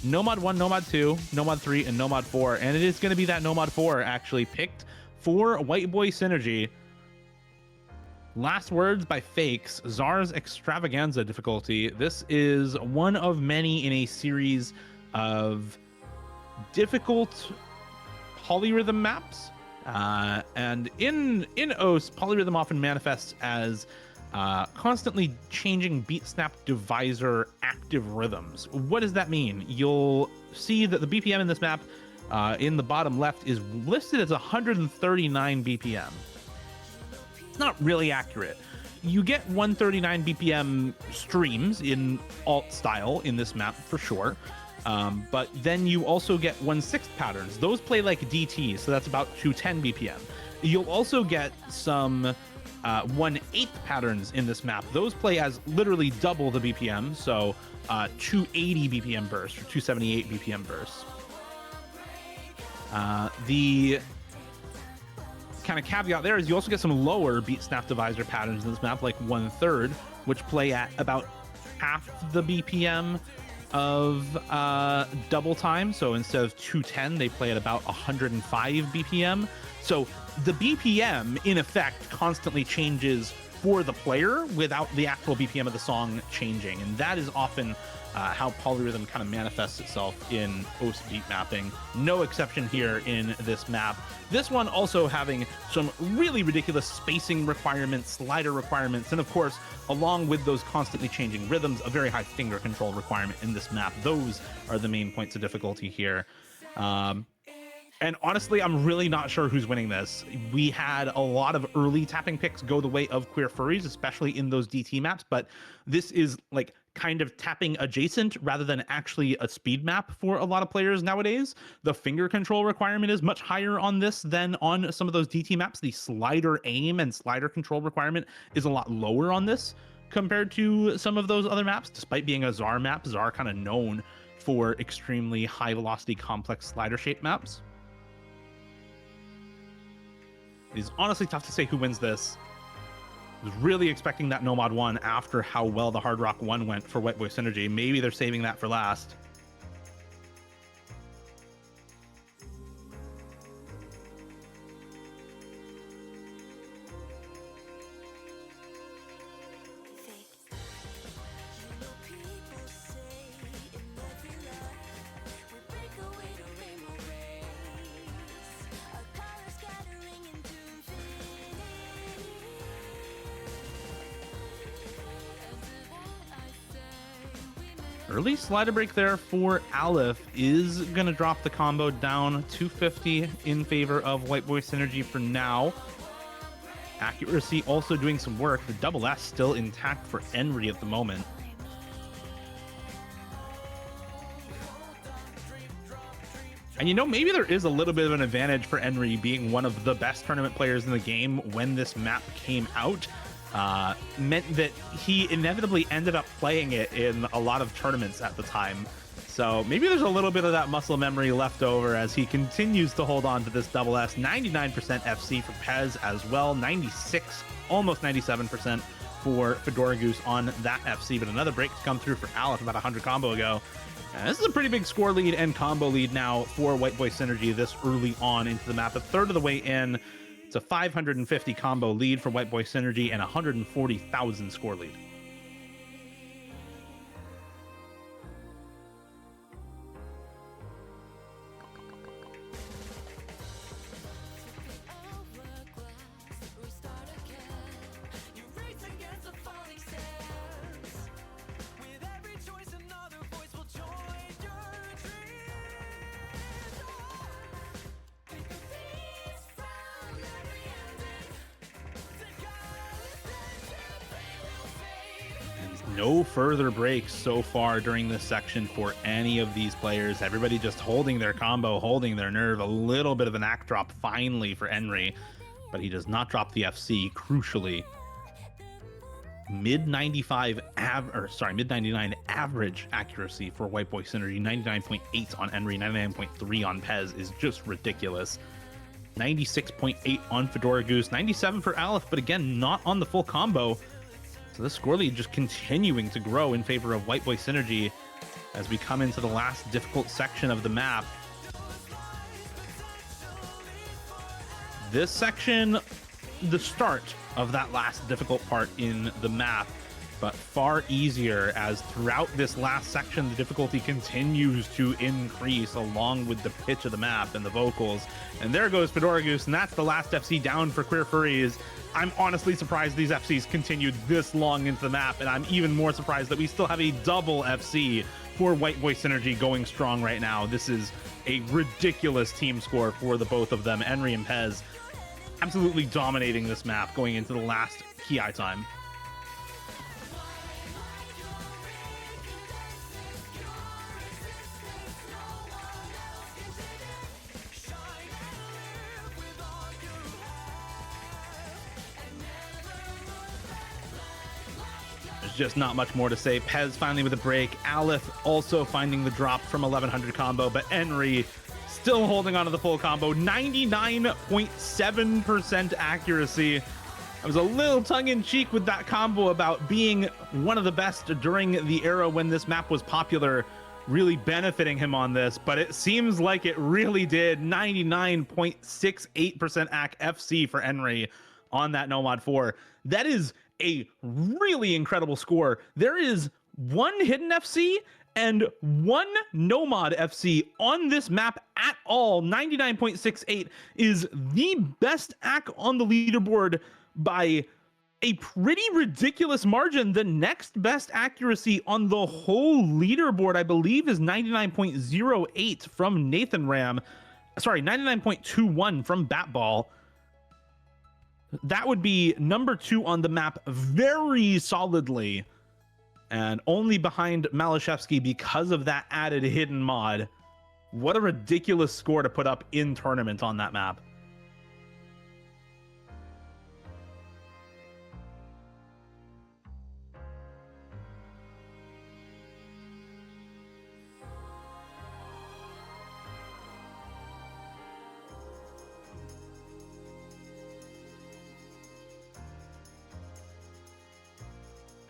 Nomad 1, Nomad 2, Nomad 3, and Nomad 4. And it is going to be that Nomad 4 actually picked for White Boy Synergy. Last words by Fakes, Czar's Extravaganza difficulty. This is one of many in a series of difficult polyrhythm maps. And in OS, polyrhythm often manifests as constantly changing beat snap divisor active rhythms. What does that mean? You'll see that the BPM in this map in the bottom left is listed as 139 BPM. It's not really accurate. You get 139 BPM streams in alt style in this map for sure. But then you also get 1/6 patterns. Those play like DT, so that's about 210 BPM. You'll also get some 1/8 patterns in this map. Those play as literally double the BPM, so 280 BPM bursts or 278 BPM bursts. The kind of caveat there is you also get some lower beat snap divisor patterns in this map, like 1/3, which play at about half the BPM of double time. So instead of 210, they play at about 105 BPM. So the BPM in effect constantly changes for the player without the actual BPM of the song changing. And that is often how polyrhythm kind of manifests itself in OS beat mapping. No exception here in this map. This one also having some really ridiculous spacing requirements, slider requirements, and of course, along with those constantly changing rhythms, a very high finger control requirement in this map. Those are the main points of difficulty here. And honestly, I'm really not sure who's winning this. We had a lot of early tapping picks go the way of Queer Furries, especially in those DT maps, but this is like kind of tapping adjacent rather than actually a speed map for a lot of players nowadays. The finger control requirement is much higher on this than on some of those DT maps. The slider aim and slider control requirement is a lot lower on this compared to some of those other maps, despite being a Czar map. Czar kind of known for extremely high velocity, complex slider shape maps. It is honestly tough to say who wins this. I was really expecting that Nomad 1 after how well the Hard Rock 1 went for White Boy Synergy. Maybe they're saving that for last. Early slider break there for Aleph is going to drop the combo down 250 in favor of White Boy Synergy for now. Accuracy also doing some work. The double S still intact for Enri at the moment. And you know, maybe there is a little bit of an advantage for Enri being one of the best tournament players in the game when this map came out. Meant that he inevitably ended up playing it in a lot of tournaments at the time. So maybe there's a little bit of that muscle memory left over as he continues to hold on to this double S. 99% FC for Pez as well. 96, almost 97% for Fedora Goose on that FC. But another break to come through for Aleph about 100 combo ago. And this is a pretty big score lead and combo lead now for White Boy Synergy this early on into the map. A third of the way in. It's a 550 combo lead for White Boy Synergy and 140,000 score lead. No further breaks so far during this section for any of these players. Everybody just holding their combo, holding their nerve. A little bit of an act drop finally for Henry, but he does not drop the FC, crucially. Mid 99 average accuracy for White Boy Synergy. 99.8 on Henry, 99.3 on Pez is just ridiculous. 96.8 on Fedora Goose, 97 for Aleph, but again, not on the full combo. So this score lead just continuing to grow in favor of White Boy Synergy as we come into the last difficult section of the map. This section, the start of that last difficult part in the map, but far easier as throughout this last section, the difficulty continues to increase along with the pitch of the map and the vocals. And there goes Fedora Goose, and that's the last FC down for Queer Furries. I'm honestly surprised these FCs continued this long into the map, and I'm even more surprised that we still have a double FC for White Boy Synergy going strong right now. This is a ridiculous team score for the both of them. Henry and Pez absolutely dominating this map going into the last Ki time. Just not much more to say. Pez finally with a break. Aleph also finding the drop from 1100 combo, but Henry still holding on to the full combo. 99.7% accuracy. I was a little tongue-in-cheek with that combo about being one of the best during the era when this map was popular, really benefiting him on this, but it seems like it really did. 99.68% AC FC for Henry on that Nomad 4. That is a really incredible score. There is one hidden FC and one Nomad FC on this map at all. 99.68 is the best AC on the leaderboard by a pretty ridiculous margin. The next best accuracy on the whole leaderboard, I believe, is 99.08 from Nathan Ram. Sorry, 99.21 from Batball. That would be number 2 on the map very solidly, and only behind Malashevsky because of that added hidden mod. What a ridiculous score to put up in tournament on that map.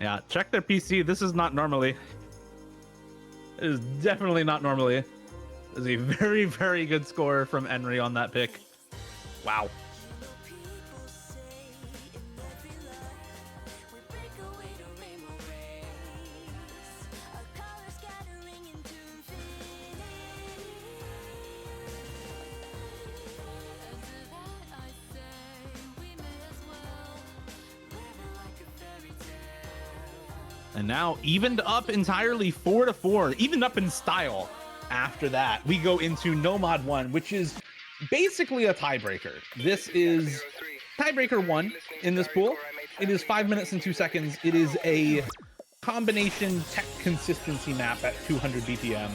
Yeah, check their PC. This is not normally. It is definitely not normally. This is a very, very good score from Henry on that pick. Wow. And now evened up entirely 4-4, evened up in style. After that, we go into Nomad 1, which is basically a tiebreaker. This is tiebreaker 1 in this pool. It is 5 minutes and 2 seconds. It is a combination tech consistency map at 200 BPM.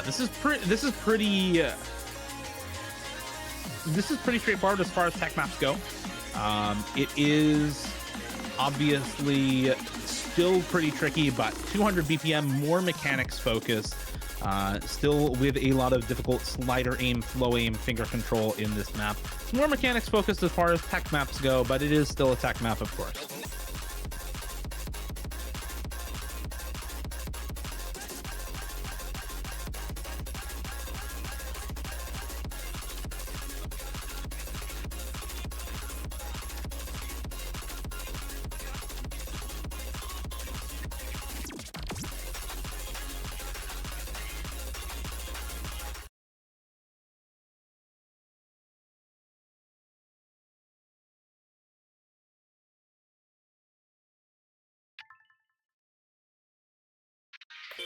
This is pretty straightforward as far as tech maps go. It is obviously still pretty tricky, but 200 BPM, more mechanics focused, still with a lot of difficult slider aim, flow aim, finger control in this map. It's more mechanics focused as far as tech maps go, but it is still a tech map, of course.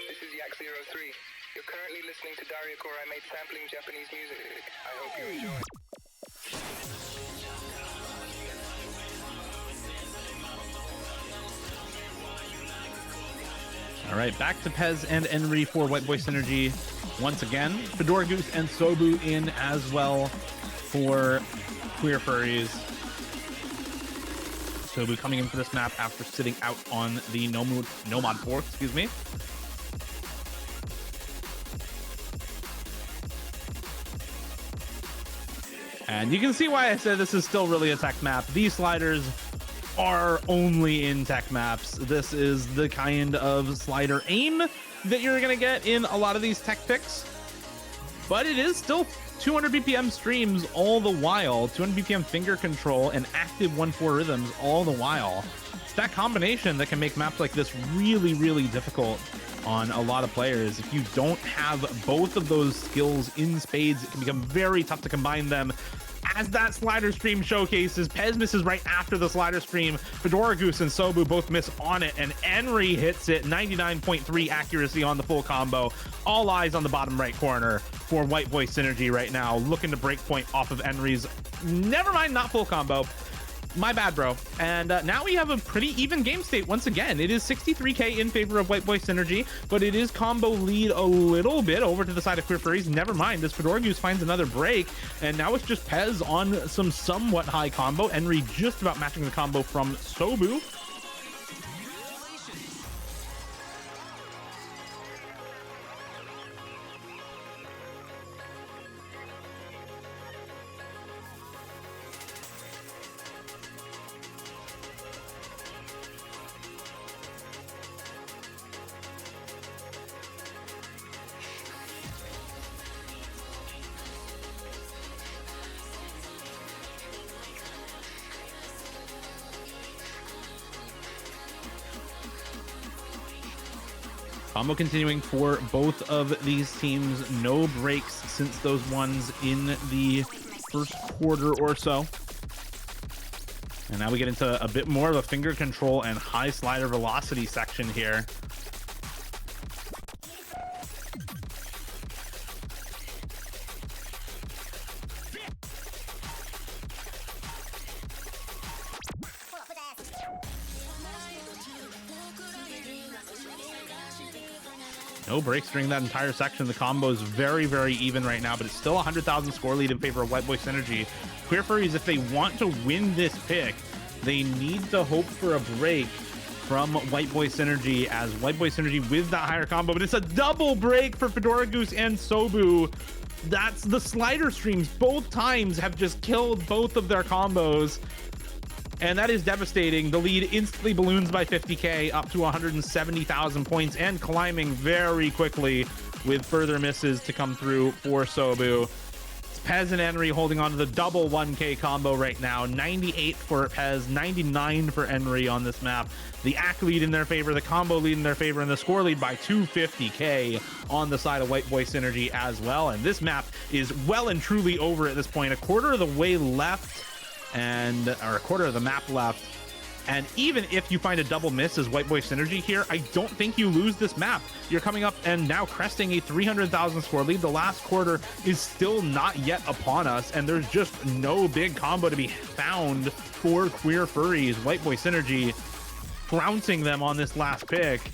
This is Yak03. You're currently listening to Daria Korai made sampling Japanese music. I hope you enjoy. All right, back to Pez and Enri for White Boy Synergy. Once again, Fedora Goose and Sobu in as well for Queer Furries. Sobu coming in for this map after sitting out on the Nomad 4, excuse me. And you can see why I said this is still really a tech map. These sliders are only in tech maps. This is the kind of slider aim that you're going to get in a lot of these tech picks. But it is still 200 BPM streams all the while, 200 BPM finger control and active 1/4 rhythms all the while. It's that combination that can make maps like this really, really difficult on a lot of players. If you don't have both of those skills in spades, it can become very tough to combine them. As that slider stream showcases, Pez misses right after the slider stream. Fedora Goose and Sobu both miss on it, and Enri hits it. 99.3 accuracy on the full combo. All eyes on the bottom right corner for White Boy Synergy right now, looking to break point off of Enri's, never mind, not full combo. My bad, bro. And now we have a pretty even game state once again. It is 63k in favor of White Boy Synergy, but it is combo lead a little bit over to the side of Queer Furries. Never mind, this Fedora Goose finds another break, and now it's just Pez on some somewhat high combo. Enri just about matching the combo from Sobu. Combo continuing for both of these teams. No breaks since those ones in the first quarter or so. And now we get into a bit more of a finger control and high slider velocity section here. No breaks during that entire section. The combo is very, very even right now, but it's still 100,000 score lead in favor of White Boy Synergy. Queer Furries, if they want to win this pick, they need to hope for a break from White Boy Synergy, as White Boy Synergy with that higher combo, but it's a double break for Fedora Goose and Sobu. That's the slider streams. Both times have just killed both of their combos. And that is devastating. The lead instantly balloons by 50k up to 170,000 points and climbing very quickly with further misses to come through for Sobu. It's Pez and Enri holding on to the double 1k combo right now. 98 for Pez, 99 for Enri on this map. The AC lead in their favor, the combo lead in their favor, and the score lead by 250k on the side of White Boy Synergy as well. And this map is well and truly over at this point. A quarter of the way left, or a quarter of the map left, and even if you find a double miss as White Boy Synergy here, I don't think you lose this map. You're coming up and now cresting a 300,000 score lead. The last quarter is still not yet upon us, and there's just no big combo to be found for Queer Furries. White Boy Synergy trouncing them on this last pick.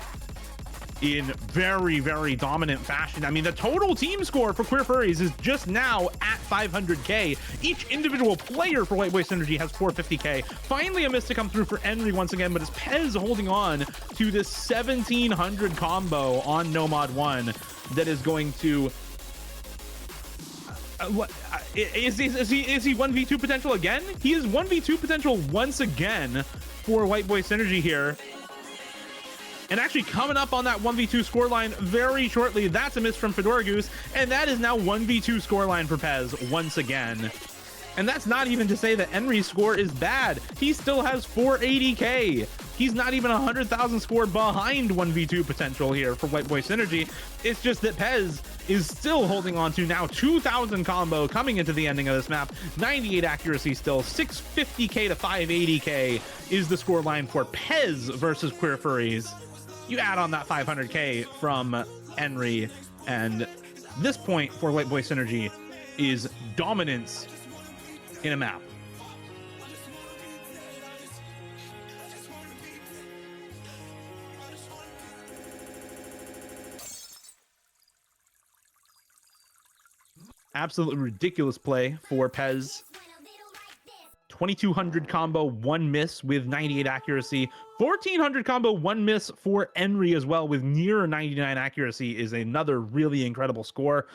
in very, very dominant fashion. I mean, the total team score for Queer Furries is just now at 500k. Each individual player for White Boy Synergy has 450k. Finally a miss to come through for Henry once again, but it's Pez holding on to this 1700 combo on Nomad 1 that is going to is he 1v2 potential again? He is 1v2 potential once again for White Boy Synergy here. And actually coming up on that 1v2 scoreline very shortly. That's a miss from Fedora Goose, and that is now 1v2 scoreline for Pez once again. And that's not even to say that Henry's score is bad. He still has 480k. He's not even 100,000 score behind 1v2 potential here for White Boy Synergy. It's just that Pez is still holding on to now 2,000 combo coming into the ending of this map. 98 accuracy still, 650k to 580k is the score line for Pez versus Queer Furries. You add on that 500k from Henry, and this point for White Boy Synergy is dominance in a map. Absolutely ridiculous play for Pez. 2200 combo, 1 miss with 98 accuracy. 1400 combo, 1 miss for Henry as well with near 99 accuracy is another really incredible score.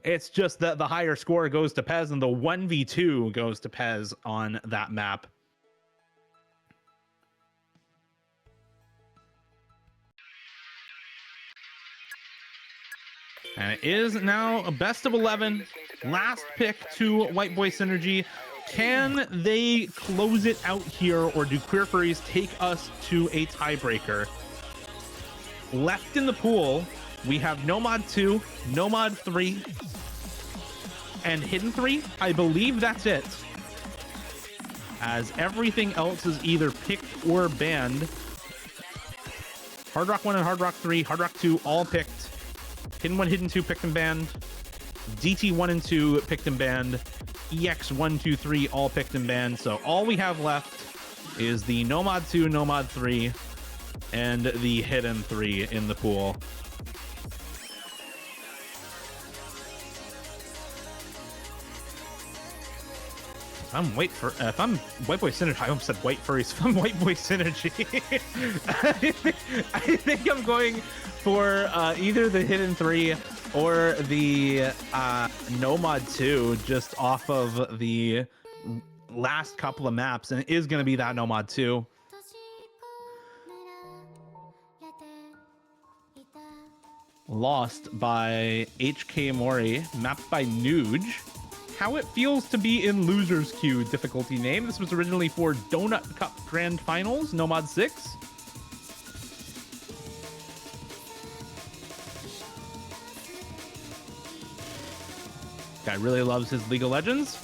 It's just that the higher score goes to Pez and the 1v2 goes to Pez on that map. And it is now a best of 11. Last pick to White Boy Synergy. Can they close it out here, or do Queer Furries take us to a tiebreaker? Left in the pool, we have Nomad 2, Nomad 3, and Hidden 3. I believe that's it, as everything else is either picked or banned. Hard Rock 1 and Hard Rock 3, Hard Rock 2 all picked. Hidden 1, Hidden 2 picked and banned. DT 1 and 2 picked and banned. EX 1, 2, 3 all picked and banned. So all we have left is the Nomad 2, Nomad 3, and the Hidden 3 in the pool. If I'm White Boy Synergy, I almost said White Furries. If I'm White Boy Synergy, I think I'm going for either the Hidden 3 or the Nomad 2, just off of the last couple of maps, and it is going to be that Nomad 2. Lost by HK Mori, mapped by Nuge. How it feels to be in Loser's Queue difficulty name. This was originally for Donut Cup Grand Finals, Nomad 6. Guy really loves his League of Legends.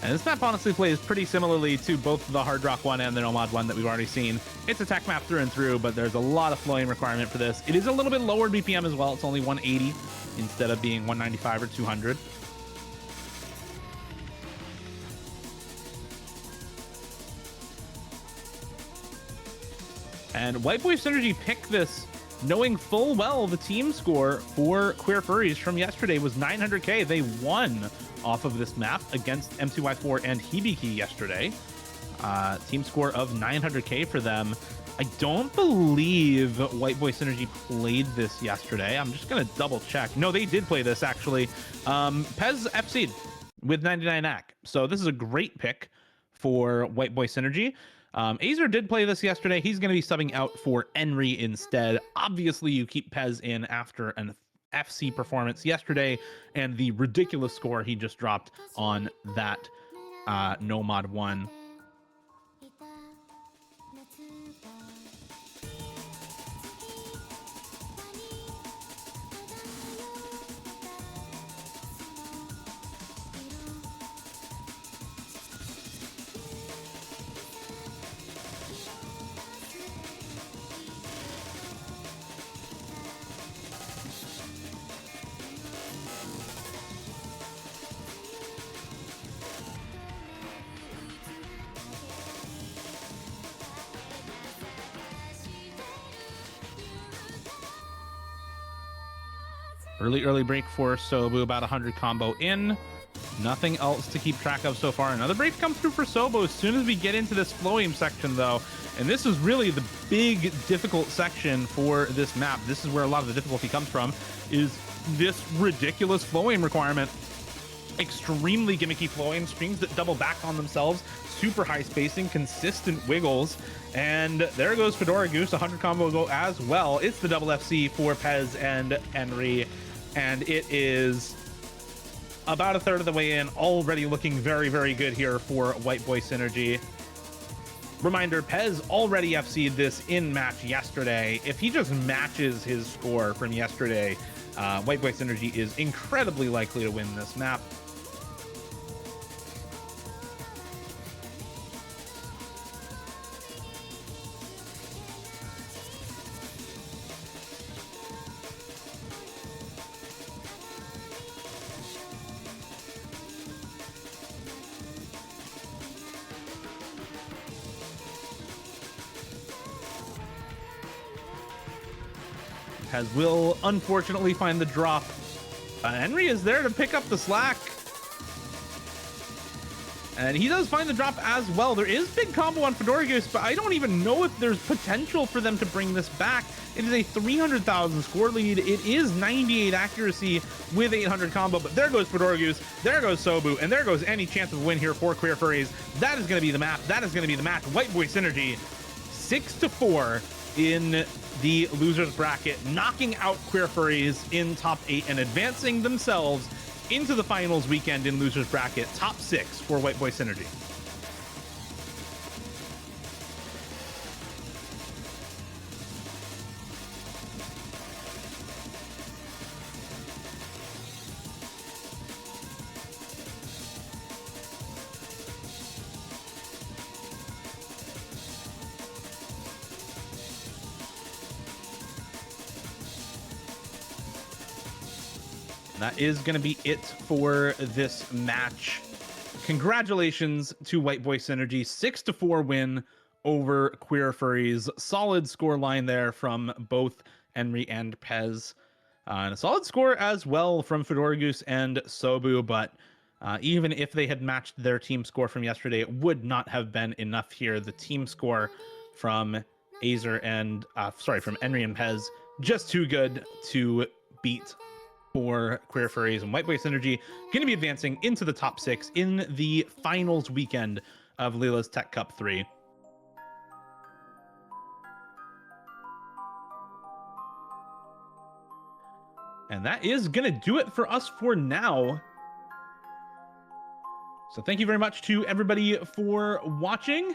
And this map honestly plays pretty similarly to both the Hard Rock 1 and the Nomad 1 that we've already seen. It's a tech map through and through, but there's a lot of flowing requirement for this. It is a little bit lower BPM as well. It's only 180 instead of being 195 or 200. And White Boy Synergy picked this knowing full well the team score for Queer Furries from yesterday was 900k. They won off of this map against M2Y4 and Hibiki yesterday. Team score of 900k for them. I don't believe White Boy Synergy played this yesterday. I'm just gonna double check. No, they did play this actually. Pez FC'd with 99 AC. So this is a great pick for White Boy Synergy. Azer did play this yesterday. He's going to be subbing out for Henry instead. Obviously, you keep Pez in after an FC performance yesterday and the ridiculous score he just dropped on that Nomad 1. Early break for Sobu, about 100 combo in. Nothing else to keep track of so far. Another break comes through for Sobo as soon as we get into this flowing section, though. And this is really the big, difficult section for this map. This is where a lot of the difficulty comes from, is this ridiculous flowing requirement. Extremely gimmicky flowing strings that double back on themselves. Super high spacing, consistent wiggles. And there goes Fedora Goose, 100 combo go as well. It's the double FC for Pez and Henry. And it is about a third of the way in, already looking very, very good here for White Boy Synergy. Reminder, Pez already FC'd this in match yesterday. If he just matches his score from yesterday, White Boy Synergy is incredibly likely to win this map. Pez will unfortunately find the drop. Henry is there to pick up the slack. And he does find the drop as well. There is big combo on Fedora Goose, but I don't even know if there's potential for them to bring this back. It is a 300,000 score lead. It is 98 accuracy with 800 combo, but there goes Fedora Goose, there goes Sobu, and there goes any chance of a win here for Queer Furries. That is going to be the map. That is going to be the match. White Boy Synergy, 6-4 in the losers bracket, knocking out Queer Furries in top 8 and advancing themselves into the finals weekend in losers bracket, top 6 for White Boy Synergy. That is going to be it for this match. Congratulations to White Boy Synergy, 6-4 win over Queer Furries. Solid score line there from both Henry and Pez. And a solid score as well from Fedora Goose and Sobu, but even if they had matched their team score from yesterday, it would not have been enough here. The team score from from Henry and Pez, just too good to beat for Queer Furries. And White Boy Synergy going to be advancing into the top 6 in the finals weekend of Lela's Tech Cup 3. And that is going to do it for us for now. So thank you very much to everybody for watching.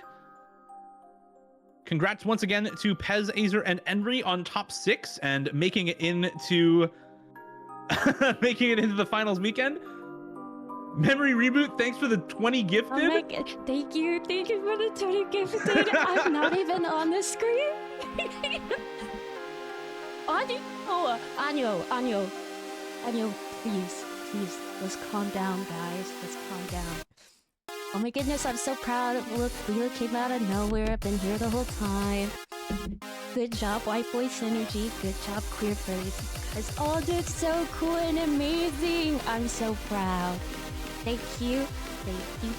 Congrats once again to Pez, Azer, and Henry on top 6 and making it into the finals weekend. Memory Reboot, thanks for the 20 gifted. Oh my God. Thank you for the 20 gifted. I'm not even on the screen. Anyo, please, let's calm down, guys. Let's calm down. Oh my goodness, I'm so proud. Look, Lela came out of nowhere. I've been here the whole time. Good job, White Boy Synergy. Good job, Queer Furries. You guys all did so cool and amazing. I'm so proud. Thank you,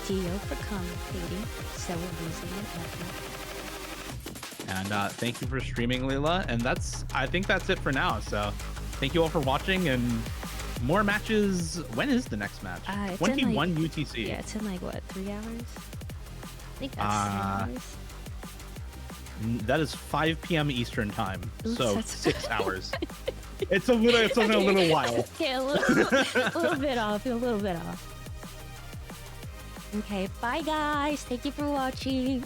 Gio, for commentating. So amazing and lovely. And thank you for streaming, Lela. And I think that's it for now. So thank you all for watching, and more matches. When is the next match? 21 UTC. Yeah, it's in like what, 3 hours? I think that's 3 hours. That is 5 p.m. Eastern time. Oops, so 6 hours. It's a little while. Okay, a little bit off. Okay, bye guys. Thank you for watching.